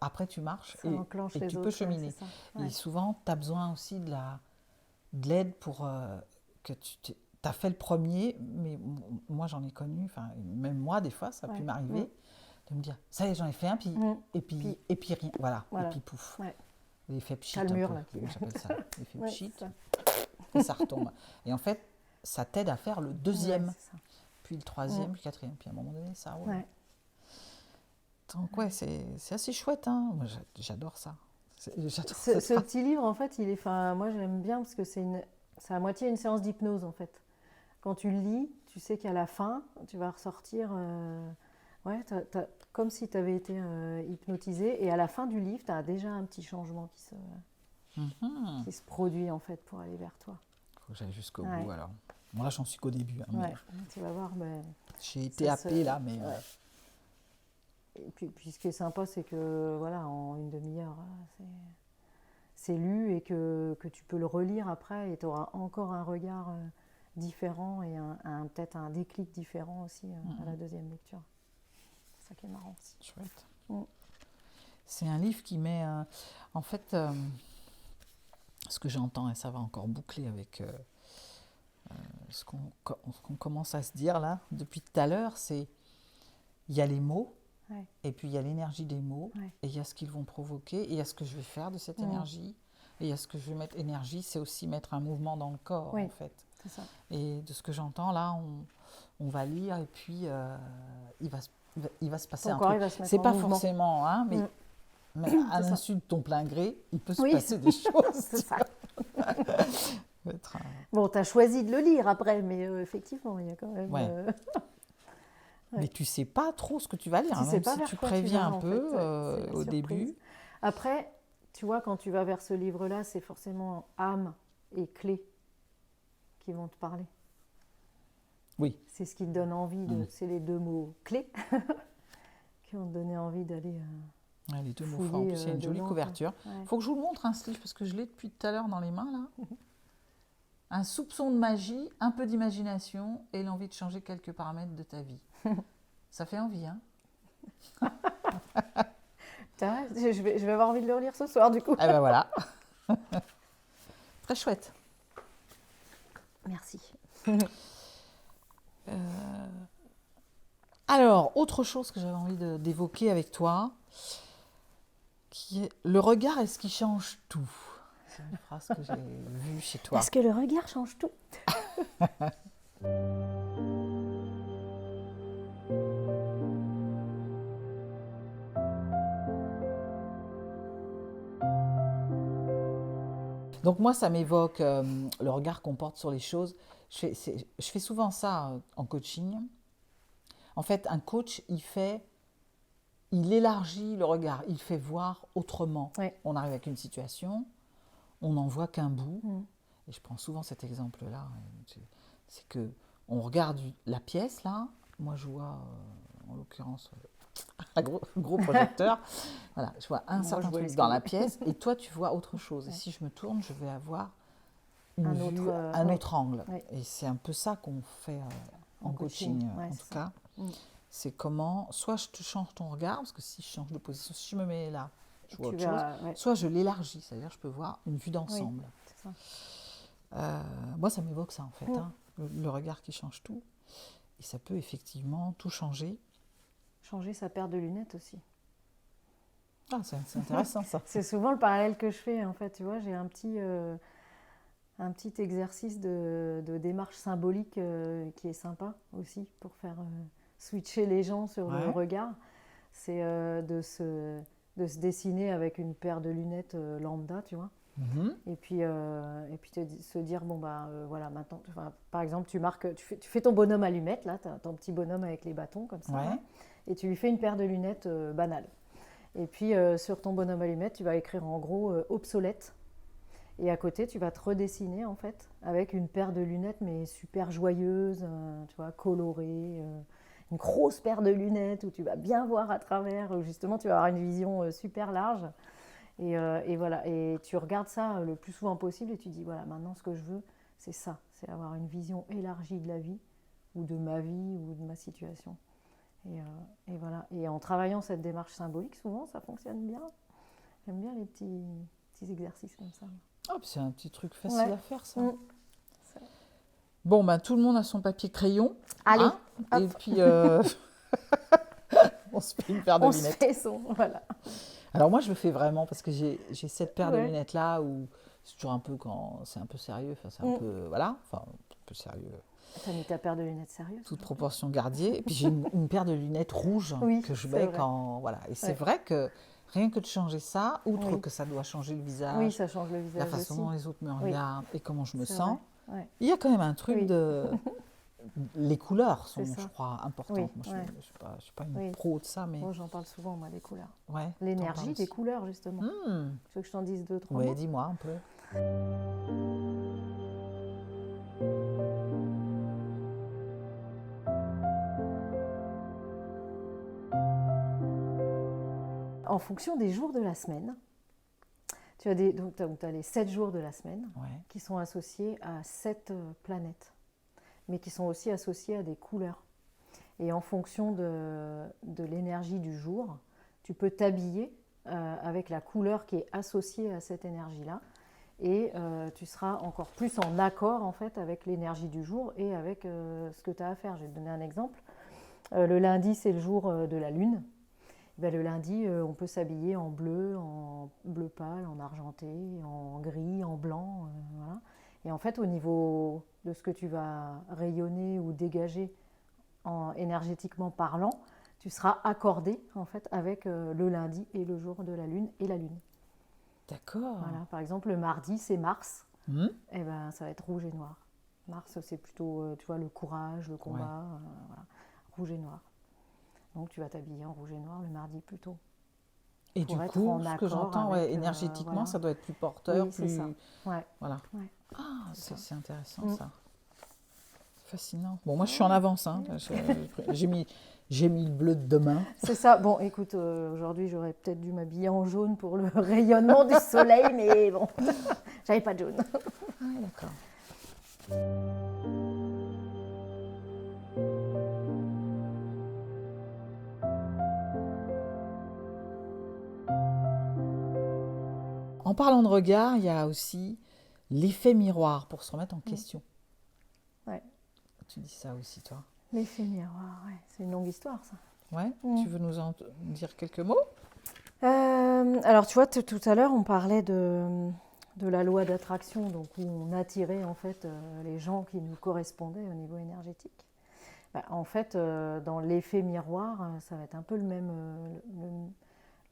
après, tu marches Ça enclenche et les tu autres. peux cheminer. C'est ça. Et Ouais. souvent, tu as besoin aussi de l'aide pour que tu as fait le premier, mais moi, j'en ai connu, enfin, même moi, des fois, ça a pu Ouais. m'arriver, de me dire, ça y est, j'en ai fait un, Mm. et puis rien, voilà, Voilà. et puis pouf. Ouais. L'effet pchit, T'as le un mur, peu, là. j'appelle ça, l'effet Ouais, pchit, c'est ça. et ça retombe. Et en fait, ça t'aide à faire le deuxième, Ouais, c'est ça. puis le troisième, puis le quatrième, puis à un moment donné, ça roule. Ouais. Donc ouais, c'est assez chouette, hein. Moi, j'adore ça. J'adore Ce ça. petit livre, en fait, moi j'aime bien parce que c'est à moitié une séance d'hypnose, en fait. Quand tu le lis, tu sais qu'à la fin, tu vas ressortir, ouais, comme si tu avais été hypnotisé. Et à la fin du livre, tu as déjà un petit changement qui se produit, en fait, pour aller vers toi. Faut que j'aille jusqu'au Ouais. bout, alors. Bon, là, j'en suis qu'au début, hein, mais Ouais, tu vas voir. j'ai été Ça se- happée, là, mais... ouais. Et puis ce qui est sympa, c'est que voilà, en une demi-heure, c'est lu et que tu peux le relire après et tu auras encore un regard différent et peut-être un déclic différent aussi à la deuxième lecture. C'est ça qui est marrant aussi. Chouette. Mm. C'est un livre qui met... en fait, ce que j'entends, et ça va encore boucler avec ce qu'on commence à se dire, là, depuis tout à l'heure, c'est... Il y a les mots, Ouais. et puis il y a l'énergie des mots, Ouais. et il y a ce qu'ils vont provoquer, et il y a ce que je vais faire de cette Mm. énergie, et il y a ce que je vais mettre. Énergie, c'est aussi mettre un mouvement dans le corps, Oui. en fait. C'est ça. Et de ce que j'entends, là, on va lire, et puis il va se passer Ton un corps, truc. il va se mettre C'est en pas mouvement. forcément, hein, mais, Mm. mais à C'est ça. l'insu de ton plein gré, il peut se Oui. passer des choses. C'est ça. Ça peut être, Bon, tu as choisi de le lire après, mais effectivement, il y a quand même... Ouais. Mais tu sais pas trop ce que tu vas lire, Tu hein, sais même pas si vers tu quoi tu préviens vas, un en peu fait, ouais, c'est la au surprise. début. Après, tu vois, quand tu vas vers ce livre-là, c'est forcément âme et clé qui vont te parler. Oui. C'est ce qui te donne envie c'est les deux mots clés qui vont te donner envie d'aller. Ouais, les deux mots Fouiller, forts. En plus, il y a une jolie dedans, couverture. quoi. Ouais. Faut que je vous le montre, ce livre, parce que je l'ai depuis tout à l'heure dans les mains, là. Un soupçon de magie, un peu d'imagination et l'envie de changer quelques paramètres de ta vie. Ça fait envie, hein? Tiens, je vais avoir envie de le relire ce soir, du coup. Eh ben voilà. Très chouette. Merci. Alors, autre chose que j'avais envie d'évoquer avec toi, qui est le regard est ce qui change tout. C'est une phrase que j'ai vue chez toi. Est-ce que le regard change tout? Donc moi, ça m'évoque le regard qu'on porte sur les choses. Je fais souvent ça en coaching. En fait, un coach, il élargit le regard, il fait voir autrement. Oui. On arrive avec une situation, on n'en voit qu'un bout. Mm. Et je prends souvent cet exemple-là. C'est que on regarde la pièce, là. Moi, je vois, en l'occurrence, un gros projecteur. Voilà, je vois un Moi, certain je vois truc les dans la escaliers. pièce, et toi, tu vois autre chose. Et si je me tourne, je vais avoir Un une vue, autre, un oui. autre angle. Oui. Et c'est un peu ça qu'on fait en En coaching, coaching, ouais, en c'est tout ça. cas. Mm. C'est comment, soit je te change ton regard, parce que si je change de position, si je me mets là, je vois Tu autre vas- chose. ouais. Soit je l'élargis, c'est-à-dire je peux voir une vue d'ensemble. C'est ça. Moi, ça m'évoque ça, en fait, Mm. hein, le regard qui change tout. Et ça peut effectivement tout changer. Changer sa paire de lunettes aussi. Ah, c'est intéressant, ça. C'est souvent le parallèle que je fais, en fait. Tu vois, j'ai un petit exercice de démarche symbolique qui est sympa aussi pour faire switcher les gens sur le Ouais. regard. C'est de se dessiner avec une paire de lunettes lambda, tu vois. Mhm. Et puis se dire, bon, voilà, maintenant, par exemple, tu fais ton bonhomme allumette, là, tu as ton petit bonhomme avec les bâtons, comme ça, Ouais. là, et tu lui fais une paire de lunettes banales. Et puis, sur ton bonhomme allumette, tu vas écrire en gros obsolète. Et à côté, tu vas te redessiner en fait avec une paire de lunettes mais super joyeuse, tu vois, colorée, une grosse paire de lunettes où tu vas bien voir à travers, où justement tu vas avoir une vision super large. Et voilà, et tu regardes ça le plus souvent possible et tu dis voilà, maintenant ce que je veux, c'est ça, c'est avoir une vision élargie de la vie ou de ma vie ou de ma situation. Et voilà. Et en travaillant cette démarche symbolique, souvent ça fonctionne bien. J'aime bien les petits exercices comme ça. Oh, c'est un petit truc facile à faire, ça. Ça- Bon, ben, tout le monde a son papier crayon. Allez, Hein, et hop, puis, on se fait une paire de on se lunettes. fait son. Voilà. Alors moi, je le fais vraiment parce que j'ai cette paire de Ouais. lunettes-là où c'est toujours un peu quand c'est un peu sérieux. Enfin, c'est un peu, voilà, enfin, un peu sérieux. T'as mis ta paire de lunettes sérieuse? Toute proportion gardée. Et puis j'ai une paire de lunettes rouges Oui, que je c'est mets vrai. quand... Voilà. Et c'est Ouais. vrai que rien que de changer ça, outre Oui. que ça doit changer le Oui, visage, ça change le la visage façon aussi. dont les autres me Oui, regardent et comment je me c'est sens, vrai. Ouais. il y a quand même un truc Oui. de... Les couleurs sont, C'est ça. je crois, importantes. Oui, Moi, ouais. je suis pas une Oui. pro de ça, mais... Moi, j'en parle souvent, moi, des couleurs. Ouais, t'en L'énergie parles des aussi. couleurs, justement. Tu veux que je t'en dise 2, 3 Ouais, mots? dis-moi un peu. En fonction des jours de la semaine, donc, tu as les 7 jours de la semaine Ouais. qui sont associés à 7 planètes, mais qui sont aussi associés à des couleurs. Et en fonction de l'énergie du jour, tu peux t'habiller avec la couleur qui est associée à cette énergie-là. Et tu seras encore plus en accord en fait avec l'énergie du jour et avec ce que tu as à faire. Je vais te donner un exemple. Le lundi, c'est le jour de la lune. Ben, le lundi, on peut s'habiller en bleu pâle, en argenté, en gris, en blanc. Voilà. Et en fait, au niveau de ce que tu vas rayonner ou dégager énergétiquement parlant, tu seras accordé en fait avec le lundi et le jour de la lune et la lune. D'accord. Voilà. Par exemple, le mardi, c'est Mars. Hmm. Et ben, ça va être rouge et noir. Mars, c'est plutôt, tu vois, le courage, le combat, Ouais. voilà. Rouge et noir. Donc, tu vas t'habiller en rouge et noir le mardi plutôt. Et Pour du être coup, en ce que accord j'entends, avec, énergétiquement, voilà. ça doit être plus porteur, Oui, c'est plus... ça. Ouais. Voilà. Ouais. Ah, C'est ça. c'est intéressant, Mm. ça. Fascinant. Bon, moi, je suis en avance. Hein. J'ai mis le bleu de demain. C'est ça. Bon, écoute, aujourd'hui, j'aurais peut-être dû m'habiller en jaune pour le rayonnement du soleil, mais bon, j'avais pas de jaune. Ah, d'accord. En parlant de regard, il y a aussi l'effet miroir pour se remettre en question. Ouais. Tu dis ça aussi, toi. L'effet miroir, ouais. C'est une longue histoire, ça. Ouais. Mm. Tu veux nous en dire quelques mots? Alors, tu vois, tout à l'heure, on parlait de la loi d'attraction, donc où on attirait en fait les gens qui nous correspondaient au niveau énergétique. Bah, en fait, dans l'effet miroir, ça va être un peu le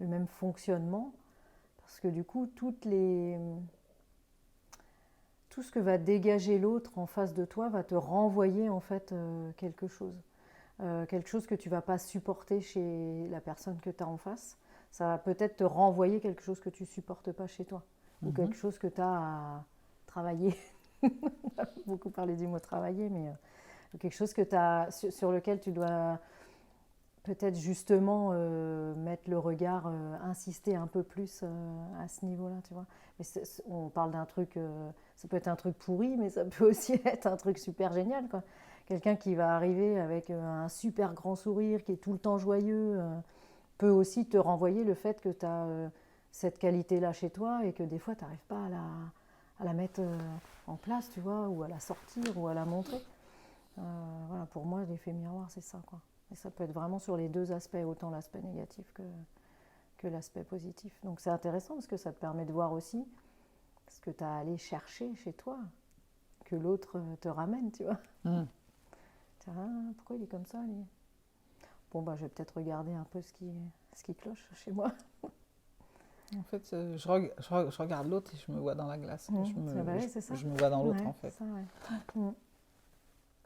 même fonctionnement, parce que du coup, tout ce que va dégager l'autre en face de toi va te renvoyer en fait quelque chose. Quelque chose que tu ne vas pas supporter chez la personne que tu as en face. Ça va peut-être te renvoyer quelque chose que tu ne supportes pas chez toi. Ou quelque chose que tu as à travailler. On a beaucoup parlé du mot travailler, mais quelque chose que sur lequel tu dois peut-être justement mettre le regard, insister un peu plus à ce niveau-là, tu vois. Mais on parle d'un truc, ça peut être un truc pourri, mais ça peut aussi être un truc super génial, quoi. Quelqu'un qui va arriver avec un super grand sourire, qui est tout le temps joyeux, peut aussi te renvoyer le fait que tu as cette qualité-là chez toi et que des fois, tu n'arrives pas à la mettre en place, tu vois, ou à la sortir, ou à la montrer. Voilà, pour moi, l'effet miroir, c'est ça, quoi. Et ça peut être vraiment sur les deux aspects, autant l'aspect négatif que l'aspect positif. Donc c'est intéressant parce que ça te permet de voir aussi ce que tu as à aller chercher chez toi, que l'autre te ramène, tu vois. Mm. Pourquoi il est comme ça, lui? Bon, bah, je vais peut-être regarder un peu ce qui cloche chez moi. En fait, je regarde l'autre et je me vois dans la glace. C'est ça. Je me vois dans l'autre, Ouais, en fait. c'est ça, ouais.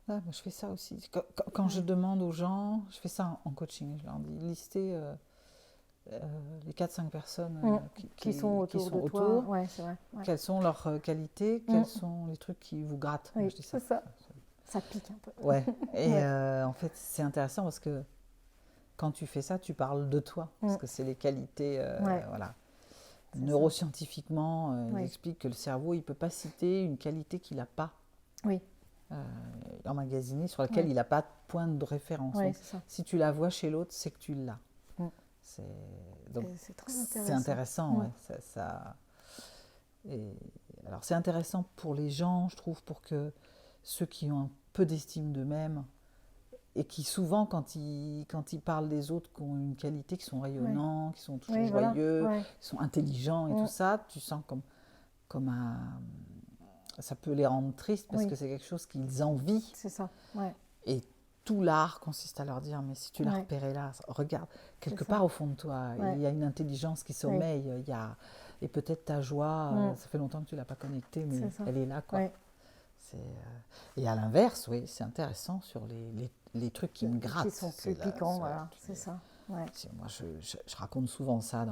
Ah, moi, je fais ça aussi. Quand je demande aux gens, je fais ça en coaching, je leur dis, listez les 4-5 personnes qui sont autour de toi. autour, Ouais, c'est vrai. Ouais. quelles sont leurs qualités, quels sont les trucs qui vous grattent. Oui, Moi, je dis c'est ça. Ça pique un peu. Ouais, et Ouais. en fait, c'est intéressant parce que quand tu fais ça, tu parles de toi, parce que c'est les qualités, Ouais, voilà. c'est ça. Neuroscientifiquement, ils Oui. expliquent que le cerveau, il ne peut pas citer une qualité qu'il n'a pas Oui, emmagasinée, sur laquelle ouais. il n'a pas de point de référence. Ouais, Donc, c'est ça. si tu la vois chez l'autre, c'est que tu l'as. Mm. C'est... Donc, Et c'est très c'est intéressant. intéressant, ouais. Et... Alors, c'est intéressant pour les gens, je trouve, pour que ceux qui ont un peu d'estime d'eux-mêmes, et qui souvent, quand ils parlent des autres qui ont une qualité, qui sont rayonnants, qui sont toujours Oui, voilà. joyeux, Ouais. qui sont intelligents et tout ça, tu sens comme un... Ça peut les rendre tristes parce Oui. que c'est quelque chose qu'ils envient. C'est ça. Ouais. Et tout l'art consiste à leur dire, mais si tu l'as Ouais. repéré là, regarde, quelque C'est ça. part au fond de toi, Ouais. il y a une intelligence qui sommeille, il y a... et peut-être ta joie, ça fait longtemps que tu ne l'as pas connectée, mais C'est ça. elle est là, quoi. Ouais. Et à l'inverse, oui, c'est intéressant sur les trucs qui me grattent. Qui sont plus piquants, voilà. C'est ça. Ouais. Moi, je raconte souvent ça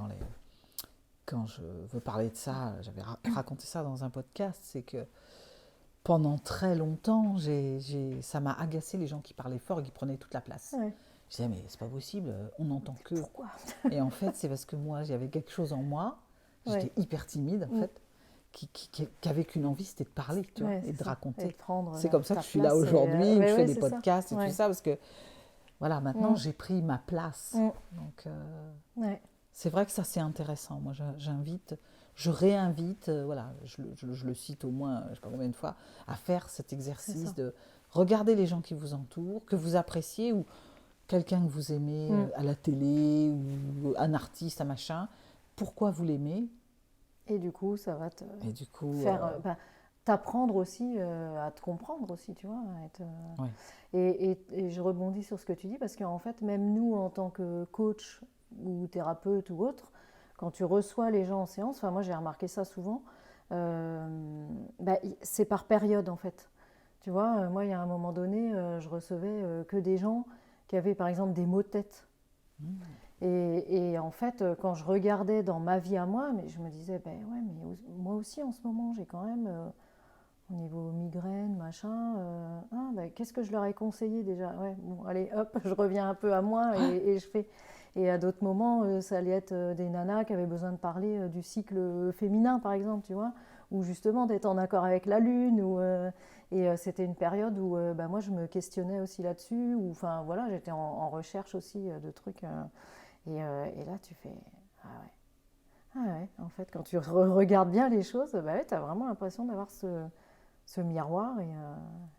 quand je veux parler de ça. J'avais raconté ça dans un podcast, c'est que pendant très longtemps, ça m'a agacé les gens qui parlaient fort et qui prenaient toute la place. Ouais. Je disais, mais c'est pas possible, on n'entend que. Pourquoi? Et en fait, c'est parce que moi, j'avais quelque chose en moi, j'étais Ouais. hyper timide, en fait, qui avait qu'une envie, c'était de parler, tu vois, Ouais, et de c'est ça. raconter. Et de prendre C'est comme ça ta que je suis là place aujourd'hui, et, où ouais, je fais ouais, des c'est ça. podcasts et Ouais. tout ça, parce que, voilà, maintenant, j'ai pris ma place. Donc, Ouais. c'est vrai que ça, c'est intéressant. Moi, je réinvite, voilà, je le cite au moins, je ne sais pas combien de fois, à faire cet C'est exercice ça. de regarder les gens qui vous entourent, que vous appréciez, ou quelqu'un que vous aimez à la télé, ou un artiste, un machin. Pourquoi vous l'aimez? Et du coup, ça va te Et du coup, faire t'apprendre aussi à te comprendre aussi, tu vois. À être, ouais. et je rebondis sur ce que tu dis parce qu'en fait, même nous, en tant que coach ou thérapeute ou autre, quand tu reçois les gens en séance, enfin moi j'ai remarqué ça souvent, c'est par période en fait. Tu vois, moi il y a un moment donné, je recevais que des gens qui avaient par exemple des maux de tête. Et en fait, quand je regardais dans ma vie à moi, mais je me disais, ben ouais, mais moi aussi en ce moment, j'ai quand même, au niveau migraine, machin, qu'est-ce que je leur ai conseillé déjà? Ouais, bon, allez, hop, je reviens un peu à moi et je fais. Et à d'autres moments, ça allait être des nanas qui avaient besoin de parler du cycle féminin, par exemple, tu vois, ou justement d'être en accord avec la lune, c'était une période où moi je me questionnais aussi là-dessus, ou enfin voilà, j'étais en recherche aussi de trucs. Et là, tu fais ah ouais. Ah ouais, en fait, quand tu regardes bien les choses, bah ouais, tu as vraiment l'impression d'avoir ce miroir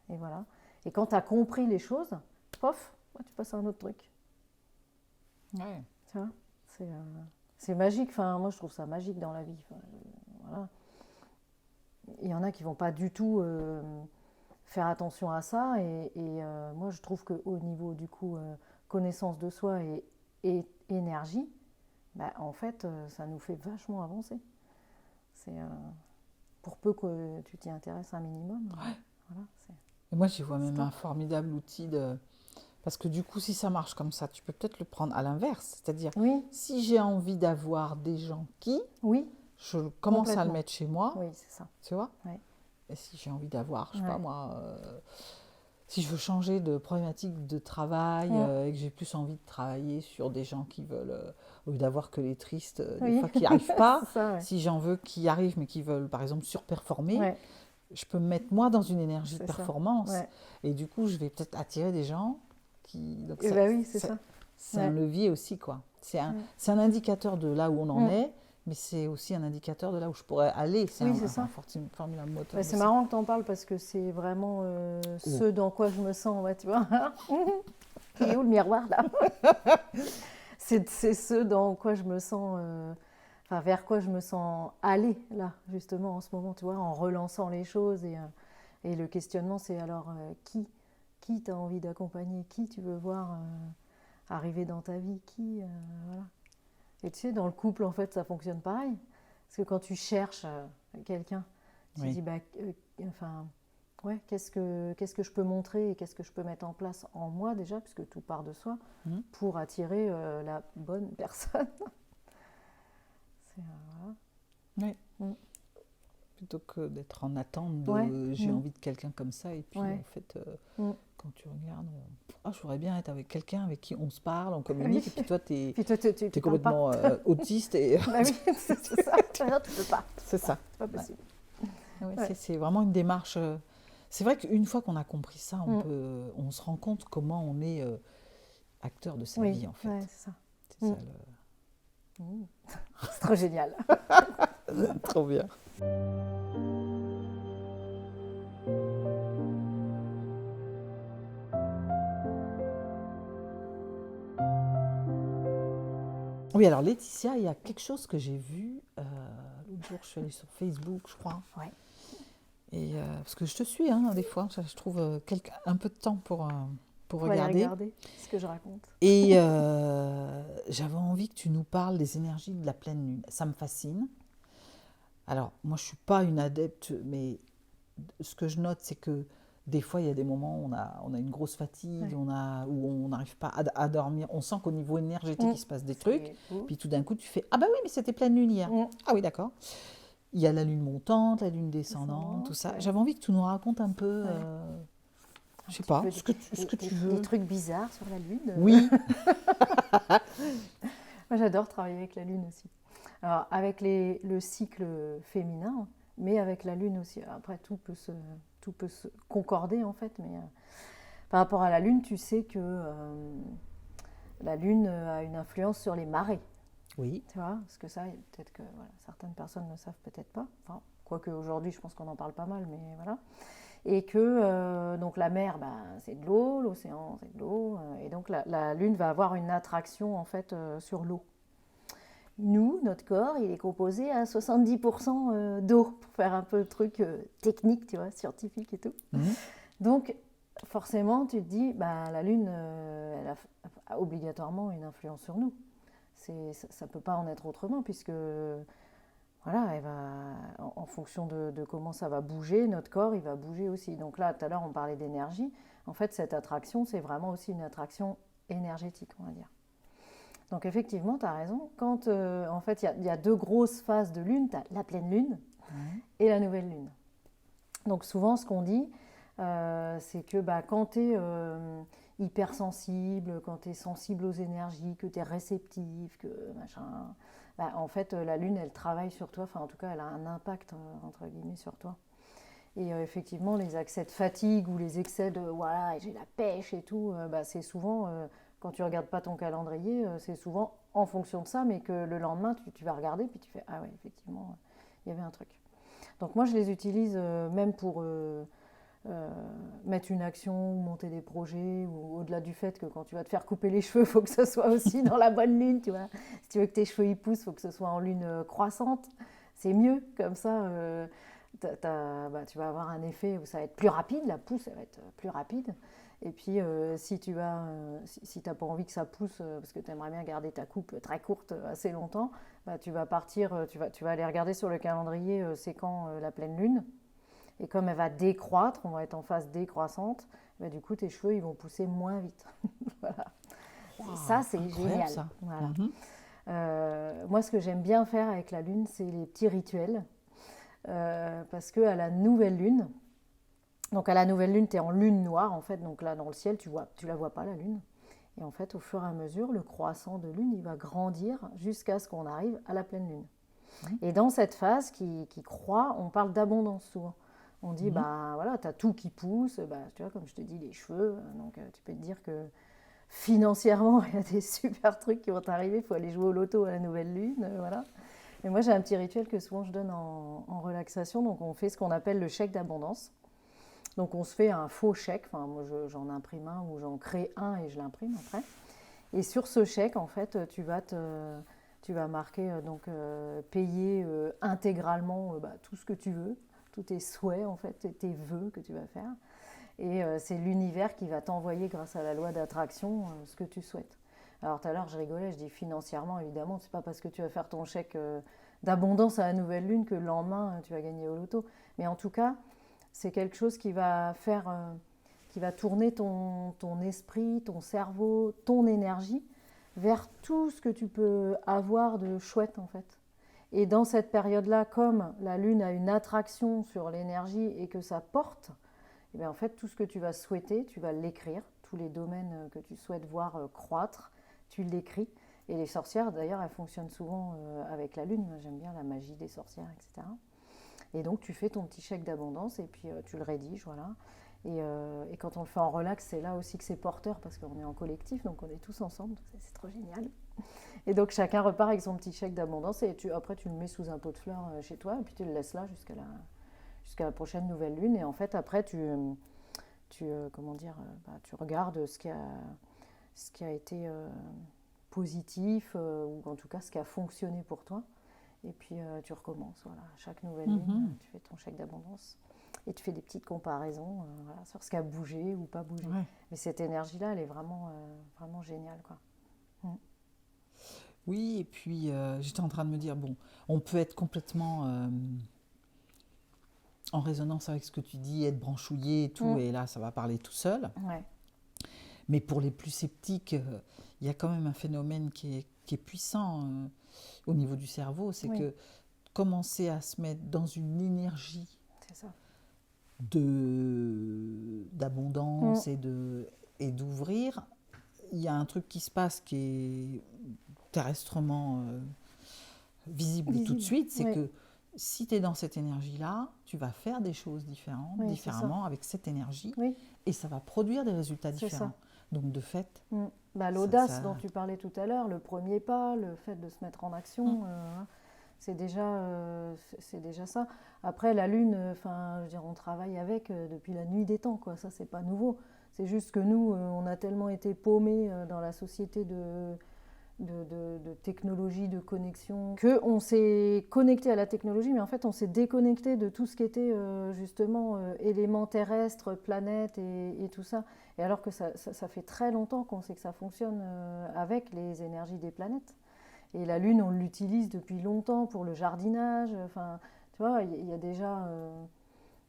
et voilà. Et quand tu as compris les choses, pof, tu passes à un autre truc. Ouais. Tu vois, c'est magique. Enfin, moi, je trouve ça magique dans la vie. Enfin, voilà. Il y en a qui vont pas du tout faire attention à ça. Et moi, je trouve qu'au niveau du coup connaissance de soi et énergie, bah, en fait, ça nous fait vachement avancer. C'est pour peu que tu t'y intéresses un minimum. Ouais. Voilà, Et moi, j'y vois c'est même top. un formidable outil de... Parce que du coup, si ça marche comme ça, tu peux peut-être le prendre à l'inverse. C'est-à-dire, Oui, si j'ai envie d'avoir des gens oui, je commence à le complètement. mettre chez moi, Oui, c'est ça. tu vois. Ouais. Et si j'ai envie d'avoir, je sais pas Ouais. moi, si je veux changer de problématique de travail et que j'ai plus envie de travailler sur des gens qui veulent, au lieu d'avoir que les tristes, des Oui, fois qui n'y arrivent pas, c'est ça, ouais. si j'en veux qui y arrivent mais qui veulent par exemple surperformer, Ouais, je peux me mettre moi dans une énergie de c'est ça. performance. Ouais. Et du coup, je vais peut-être attirer des gens qui. Donc Et bah oui, c'est ça. c'est Ouais. un levier aussi, quoi. C'est Ouais. un indicateur de là où on en Mm. est, mais c'est aussi un indicateur de là où je pourrais aller. C'est Oui, c'est ça. formidable moteur. Bah, c'est marrant que tu en parles parce que c'est vraiment ce dans quoi je me sens, ouais, tu vois. Il est où le miroir là? C'est ce dans quoi je me sens, enfin vers quoi je me sens aller là, justement en ce moment, tu vois, en relançant les choses et le questionnement, c'est alors qui t'as envie d'accompagner, qui tu veux voir arriver dans ta vie, voilà. Et tu sais, dans le couple, en fait, ça fonctionne pareil, parce que quand tu cherches quelqu'un, tu te Oui. dis, enfin, ouais, qu'est-ce que je peux montrer et qu'est-ce que je peux mettre en place en moi déjà, puisque tout part de soi, Mhm. pour attirer la bonne personne. Voilà. Ouais. Mm. Plutôt que d'être en attente de Ouais. j'ai envie de quelqu'un comme ça, et puis Ouais. en fait, Mm. quand tu regardes, je voudrais bien être avec quelqu'un avec qui on se parle, on communique, et puis toi, tu Puis toi, tu es parles pas. complètement autiste, et Bah oui, c'est ça. Tu peux pas. c'est ça. C'est pas possible. Ouais, Ouais. c'est vraiment une démarche. C'est vrai qu'une fois qu'on a compris ça, Mm. on se rend compte comment on est acteur de sa Oui, vie, en fait. ouais, c'est ça. C'est ça C'est trop génial. Trop bien. Oui, alors Laetitia, il y a quelque chose que j'ai vu l'autre jour, je suis allée sur Facebook, je crois. Ouais. Et, parce que je te suis, hein, des fois, je trouve un peu de temps pour Faut aller regarder. regarder ce que je raconte. Et j'avais envie que tu nous parles des énergies de la pleine lune. Ça me fascine. Alors, moi, je ne suis pas une adepte, mais ce que je note, c'est que des fois, il y a des moments où on a une grosse fatigue, Ouais. où on n'arrive pas à dormir. On sent qu'au niveau énergétique, il se passe des trucs. C'est fou. Puis tout d'un coup, tu fais ah bah oui, mais c'était pleine lune hier. Mm. Ah oui, d'accord. Il y a la lune montante, la lune descendante, Descendante, tout ça. ouais. Je sais nous racontes un peu, Ouais. je sais Un petit pas, peu ce que tu des veux. trucs bizarres sur la Lune. Oui, Moi, j'adore travailler avec la Lune aussi. Alors, avec le cycle féminin, mais avec la Lune aussi. Après, tout peut se concorder, en fait. Mais par rapport à la Lune, tu sais que la Lune a une influence sur les marées. oui, Tu vois, parce que ça, peut-être que voilà, certaines personnes ne savent peut-être pas. Enfin, quoique aujourd'hui, je pense qu'on en parle pas mal, mais voilà. Et que donc la mer, c'est de l'eau, l'océan, c'est de l'eau. Et donc la Lune va avoir une attraction en fait sur l'eau. Nous, notre corps, il est composé à 70% d'eau, pour faire un peu de truc technique, tu vois, scientifique et tout. Mhm. Donc, forcément, tu te dis, la Lune, elle a obligatoirement une influence sur nous. Ça ne peut pas en être autrement, puisque, voilà, elle va, en fonction de comment ça va bouger, notre corps, il va bouger aussi. Donc là, tout à l'heure, on parlait d'énergie. En fait, cette attraction, c'est vraiment aussi une attraction énergétique, on va dire. Donc effectivement, tu as raison. Quand en fait, il y a deux grosses phases de lune, tu as la pleine lune et la nouvelle lune. Donc souvent, ce qu'on dit, c'est que quand tu es hypersensible, quand tu es sensible aux énergies, que tu es réceptif, que machin, en fait, la lune, elle travaille sur toi, enfin en tout cas, elle a un impact, entre guillemets, sur toi. Et effectivement, les accès de fatigue ou les excès de voilà, j'ai la pêche et tout, c'est souvent, quand tu ne regardes pas ton calendrier, c'est souvent en fonction de ça, mais que le lendemain, tu vas regarder, puis tu fais ah ouais, effectivement, il y avait un truc. Donc moi, je les utilise même pour mettre une action ou monter des projets, ou au-delà du fait que quand tu vas te faire couper les cheveux, il faut que ce soit aussi dans la bonne lune, tu vois. Si tu veux que tes cheveux y poussent, il faut que ce soit en lune croissante. C'est mieux, comme ça, tu vas avoir un effet où ça va être plus rapide, la pousse, elle va être plus rapide. Et puis, si tu n'as pas envie que ça pousse, parce que tu aimerais bien garder ta coupe très courte assez longtemps, tu vas partir, tu vas aller regarder sur le calendrier, c'est quand la pleine lune. Et comme elle va décroître, on va être en phase décroissante, du coup, tes cheveux, ils vont pousser moins vite. Voilà. Wow, Ça, c'est génial. Ça. Voilà. Mm-hmm. Moi, ce que j'aime bien faire avec la lune, c'est les petits rituels. Parce qu'à la nouvelle lune, donc à la nouvelle lune, tu es en lune noire, en fait, donc là, dans le ciel, tu la vois pas, la lune. Et en fait, au fur et à mesure, le croissant de lune, il va grandir jusqu'à ce qu'on arrive à la pleine lune. Et dans cette phase qui croît, on parle d'abondance souvent. On dit, voilà, tu as tout qui pousse, tu vois, comme je te dis, les cheveux, donc tu peux te dire que financièrement, il y a des super trucs qui vont t'arriver, il faut aller jouer au loto à la nouvelle lune, voilà. Et moi, j'ai un petit rituel que souvent je donne en relaxation, donc on fait ce qu'on appelle le chèque d'abondance. Donc on se fait un faux chèque, enfin moi j'en imprime un ou j'en crée un et je l'imprime après. Et sur ce chèque, en fait, tu vas marquer, payer intégralement tout ce que tu veux, tous tes souhaits, en fait, tes vœux que tu vas faire. Et c'est l'univers qui va t'envoyer, grâce à la loi d'attraction, ce que tu souhaites. Alors tout à l'heure, je rigolais, je dis financièrement, évidemment, c'est pas parce que tu vas faire ton chèque d'abondance à la nouvelle lune que le lendemain, tu vas gagner au loto. Mais en tout cas, c'est quelque chose qui va faire, qui va tourner ton esprit, ton cerveau, ton énergie vers tout ce que tu peux avoir de chouette, en fait. Et dans cette période-là, comme la Lune a une attraction sur l'énergie et que ça porte, eh bien, en fait, tout ce que tu vas souhaiter, tu vas l'écrire. Tous les domaines que tu souhaites voir croître, tu l'écris. Et les sorcières, d'ailleurs, elles fonctionnent souvent avec la Lune. Moi, j'aime bien la magie des sorcières, etc. Et donc, tu fais ton petit chèque d'abondance et puis tu le rédiges, voilà. Et quand on le fait en relax, c'est là aussi que c'est porteur parce qu'on est en collectif, donc on est tous ensemble. C'est trop génial. Et donc, chacun repart avec son petit chèque d'abondance et après, tu le mets sous un pot de fleurs chez toi et puis tu le laisses là jusqu'à la prochaine nouvelle lune. Et en fait, après, comment dire, tu regardes ce qui a été positif ou en tout cas ce qui a fonctionné pour toi. Et puis tu recommences. Voilà. Chaque nouvelle lune, tu fais ton chèque d'abondance et tu fais des petites comparaisons voilà, sur ce qui a bougé ou pas bougé. Ouais. Mais cette énergie-là, elle est vraiment, vraiment géniale, quoi. Oui, et puis j'étais en train de me dire, bon, on peut être complètement en résonance avec ce que tu dis, être branchouillé et tout, et là, ça va parler tout seul. Ouais. Mais pour les plus sceptiques, il y a quand même un phénomène qui est puissant au niveau du cerveau, c'est que commencer à se mettre dans une énergie C'est ça. d'abondance et d'ouvrir, il y a un truc qui se passe qui est terrestrement visible tout de suite, c'est que si tu es dans cette énergie-là, tu vas faire des choses différemment avec cette énergie, et ça va produire des résultats différents. Donc de fait... l'audace dont tu parlais tout à l'heure, le premier pas, le fait de se mettre en action, c'est déjà ça. Après, la Lune, je veux dire, on travaille avec depuis la nuit des temps, quoi. Ça, c'est pas nouveau. C'est juste que nous, on a tellement été paumés dans la société de technologie, de connexion, qu'on s'est connecté à la technologie, mais en fait on s'est déconnecté de tout ce qui était justement éléments terrestres, planètes et tout ça. Et alors que ça fait très longtemps qu'on sait que ça fonctionne avec les énergies des planètes. Et la Lune, on l'utilise depuis longtemps pour le jardinage. Enfin, tu vois, il y a déjà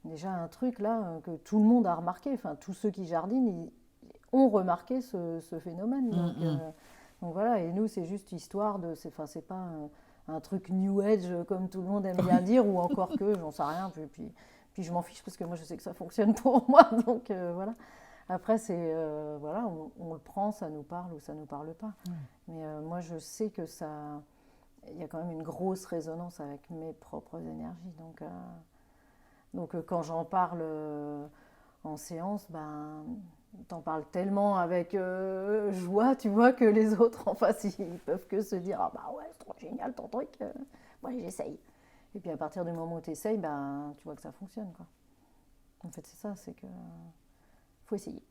un truc là que tout le monde a remarqué. Enfin, tous ceux qui jardinent ont remarqué ce phénomène. Donc voilà, et nous, c'est juste histoire de... C'est pas un truc New Age comme tout le monde aime bien dire, ou encore que, j'en sais rien, puis je m'en fiche parce que moi, je sais que ça fonctionne pour moi, donc voilà. Après, c'est... voilà, on le prend, ça nous parle ou ça nous parle pas. Mais moi, je sais que ça... Il y a quand même une grosse résonance avec mes propres énergies. Donc quand j'en parle en séance, t'en parles tellement avec joie, tu vois, que les autres en face, ils peuvent que se dire ah bah ouais, c'est trop génial ton truc, moi j'essaye. Et puis à partir du moment où tu essayes, tu vois que ça fonctionne, quoi. En fait, c'est ça, c'est que faut essayer.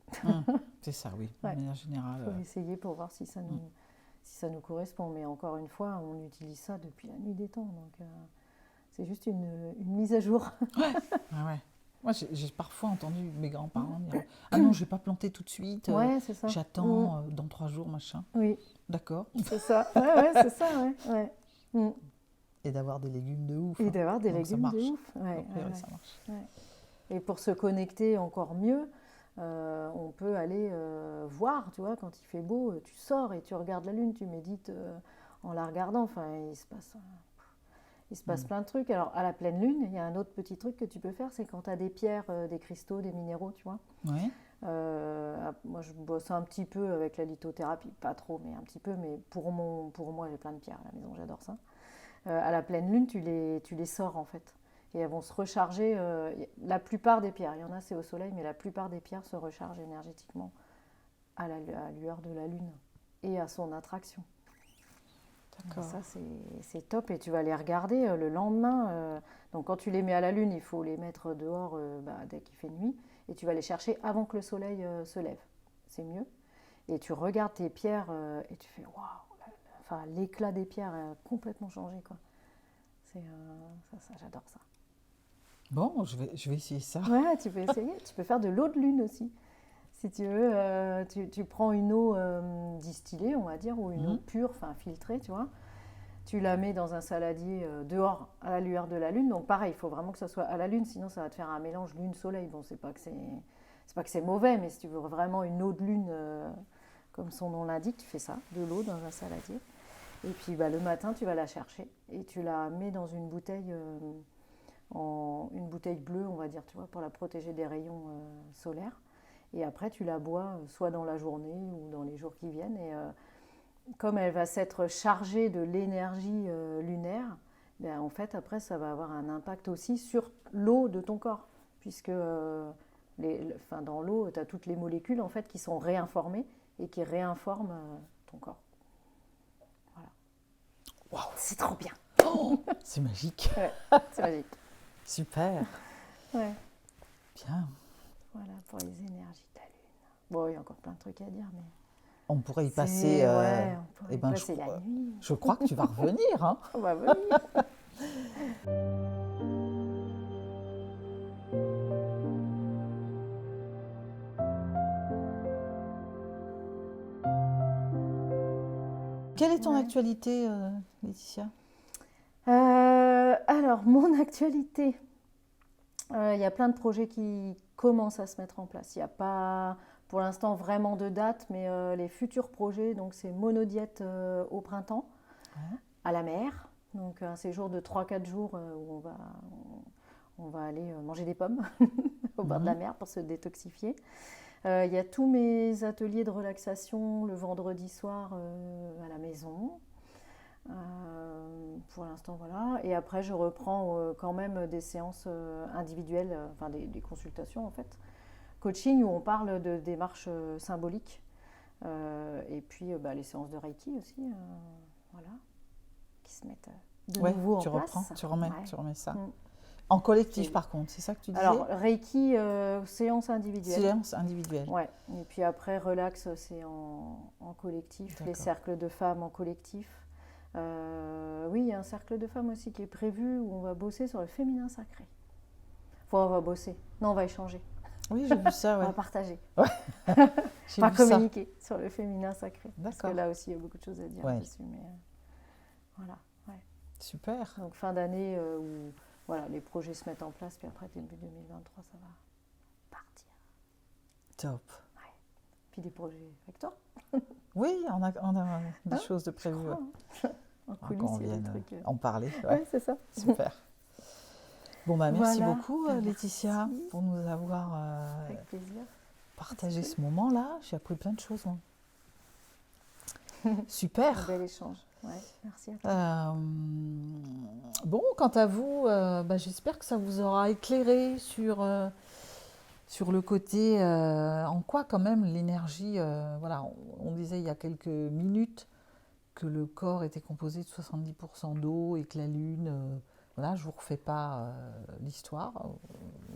C'est ça, oui, de manière générale. Faut essayer pour voir si ça nous correspond. Mais encore une fois, on utilise ça depuis la nuit des temps, donc c'est juste une mise à jour. Ouais. Moi, j'ai parfois entendu mes grands-parents dire « Ah non, je ne vais pas planter tout de suite, c'est ça. j'attends dans 3 jours, machin. » Oui. D'accord. C'est ça, c'est ça, Et d'avoir des légumes de ouf. Et d'avoir des donc légumes ça marche. de ouf. Ça marche. Et pour se connecter encore mieux, on peut aller voir, tu vois, quand il fait beau, tu sors et tu regardes la lune, tu médites en la regardant. Enfin, il se passe plein de trucs. Alors, à la pleine lune, il y a un autre petit truc que tu peux faire, c'est quand tu as des pierres, des cristaux, des minéraux, tu vois. Ouais. Moi, je bosse un petit peu avec la lithothérapie, pas trop, mais un petit peu. Mais pour moi, j'ai plein de pierres à la maison, j'adore ça. À la pleine lune, tu les sors, en fait. Et elles vont se recharger. La plupart des pierres, il y en a, c'est au soleil, mais la plupart des pierres se rechargent énergétiquement à la lueur de la lune et à son attraction. D'accord. Ça, c'est top. Et tu vas les regarder le lendemain. Donc, quand tu les mets à la lune, il faut les mettre dehors dès qu'il fait nuit. Et tu vas les chercher avant que le soleil se lève. C'est mieux. Et tu regardes tes pierres et tu fais waouh, l'éclat des pierres a complètement changé, quoi. Ça, j'adore ça. Bon, je vais essayer ça. Ouais, tu peux essayer. Tu peux faire de l'eau de lune aussi. Si tu veux, tu prends une eau distillée, on va dire, ou une eau pure, filtrée, tu vois. Tu la mets dans un saladier dehors à la lueur de la lune. Donc pareil, il faut vraiment que ça soit à la lune, sinon ça va te faire un mélange lune-soleil. Bon, c'est pas que c'est mauvais, mais si tu veux vraiment une eau de lune, comme son nom l'indique, tu fais ça, de l'eau dans un saladier. Et puis le matin, tu vas la chercher et tu la mets dans une bouteille, une bouteille bleue, on va dire, tu vois, pour la protéger des rayons solaires. Et après, tu la bois soit dans la journée ou dans les jours qui viennent. Et comme elle va s'être chargée de l'énergie lunaire, ben, en fait, après, ça va avoir un impact aussi sur l'eau de ton corps. Puisque dans l'eau, tu as toutes les molécules en fait, qui sont réinformées et qui réinforment ton corps. Voilà. Waouh, c'est trop bien. Oh, c'est magique. Ouais, c'est magique. Super. Ouais. Bien. Voilà pour les énergies de la Lune. Bon, il y a encore plein de trucs à dire, mais On pourrait y passer. on pourrait eh y ben, passer la nuit. je crois que tu vas revenir. Hein. On va venir. Quelle est ton Ouais. actualité, Laetitia? Alors, mon actualité, il y a plein de projets qui commencent à se mettre en place. Il n'y a pas pour l'instant vraiment de date, mais les futurs projets, donc c'est monodiète au printemps, Ouais. à la mer. Donc un séjour de 3-4 jours où on va aller manger des pommes au bord de la mer pour se détoxifier. Il y a tous mes ateliers de relaxation le vendredi soir à la maison. Pour l'instant, voilà. Et après, je reprends quand même des séances individuelles, enfin des consultations en fait, coaching où on parle de démarches symboliques. Et puis les séances de Reiki aussi, voilà, qui se mettent de Ouais, nouveau en tu place. reprends, tu remets ça. Mm. En collectif, C'est- par contre, c'est ça que tu disais? Alors, Reiki, séance individuelle. Séance individuelle. Ouais. Et puis après, relax, c'est en collectif. Les D'accord. cercles de femmes en collectif. Oui, il y a un cercle de femmes aussi qui est prévu où on va bosser sur le féminin sacré. Enfin, on va bosser. Non, on va échanger. Oui, j'ai vu ça, On ouais. va partager. J'ai On va vu ça. communiquer sur le féminin sacré. Parce que D'accord. là aussi, il y a beaucoup de choses à dire Ouais. dessus. Mais voilà. Ouais. Super. Donc, fin d'année où voilà, les projets se mettent en place. Puis après, début 2023, ça va partir. Top. Puis des projets avec toi. Oui, on a des Hein, choses de je prévues. crois, Ouais. En Qu'on coulisses, il y a des vienne trucs. en parler. Ouais. Ouais, c'est ça. Super. Bon, bah, merci Voilà. beaucoup, Laetitia, Merci. pour nous avoir Avec plaisir. partagé Merci. ce moment-là. J'ai appris plein de choses. Moi. Un Super. bel échange. Ouais, merci à toi. Bon, quant à vous, j'espère que ça vous aura éclairé sur le côté en quoi quand même l'énergie, voilà, on disait il y a quelques minutes que le corps était composé de 70% d'eau et que la Lune, voilà, je ne vous refais pas l'histoire,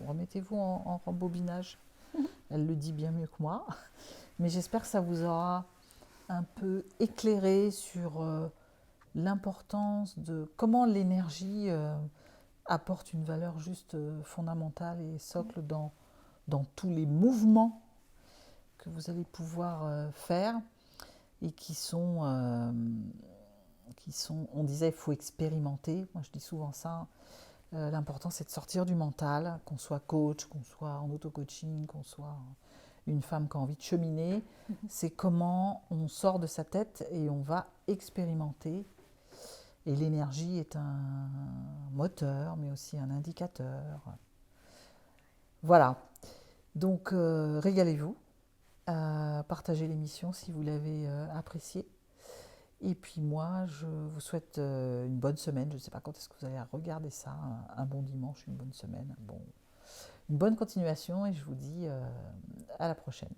remettez-vous en rembobinage, elle le dit bien mieux que moi, mais j'espère que ça vous aura un peu éclairé sur l'importance de comment l'énergie apporte une valeur juste fondamentale et socle dans tous les mouvements que vous allez pouvoir faire et qui sont, on disait, il faut expérimenter. Moi, je dis souvent ça. L'important, c'est de sortir du mental, qu'on soit coach, qu'on soit en auto-coaching, qu'on soit une femme qui a envie de cheminer. C'est comment on sort de sa tête et on va expérimenter. Et l'énergie est un moteur, mais aussi un indicateur. Voilà. Donc, régalez-vous. Partagez l'émission si vous l'avez appréciée. Et puis moi, je vous souhaite une bonne semaine. Je ne sais pas quand est-ce que vous allez regarder ça. Un bon dimanche, une bonne semaine. Une bonne continuation et je vous dis à la prochaine.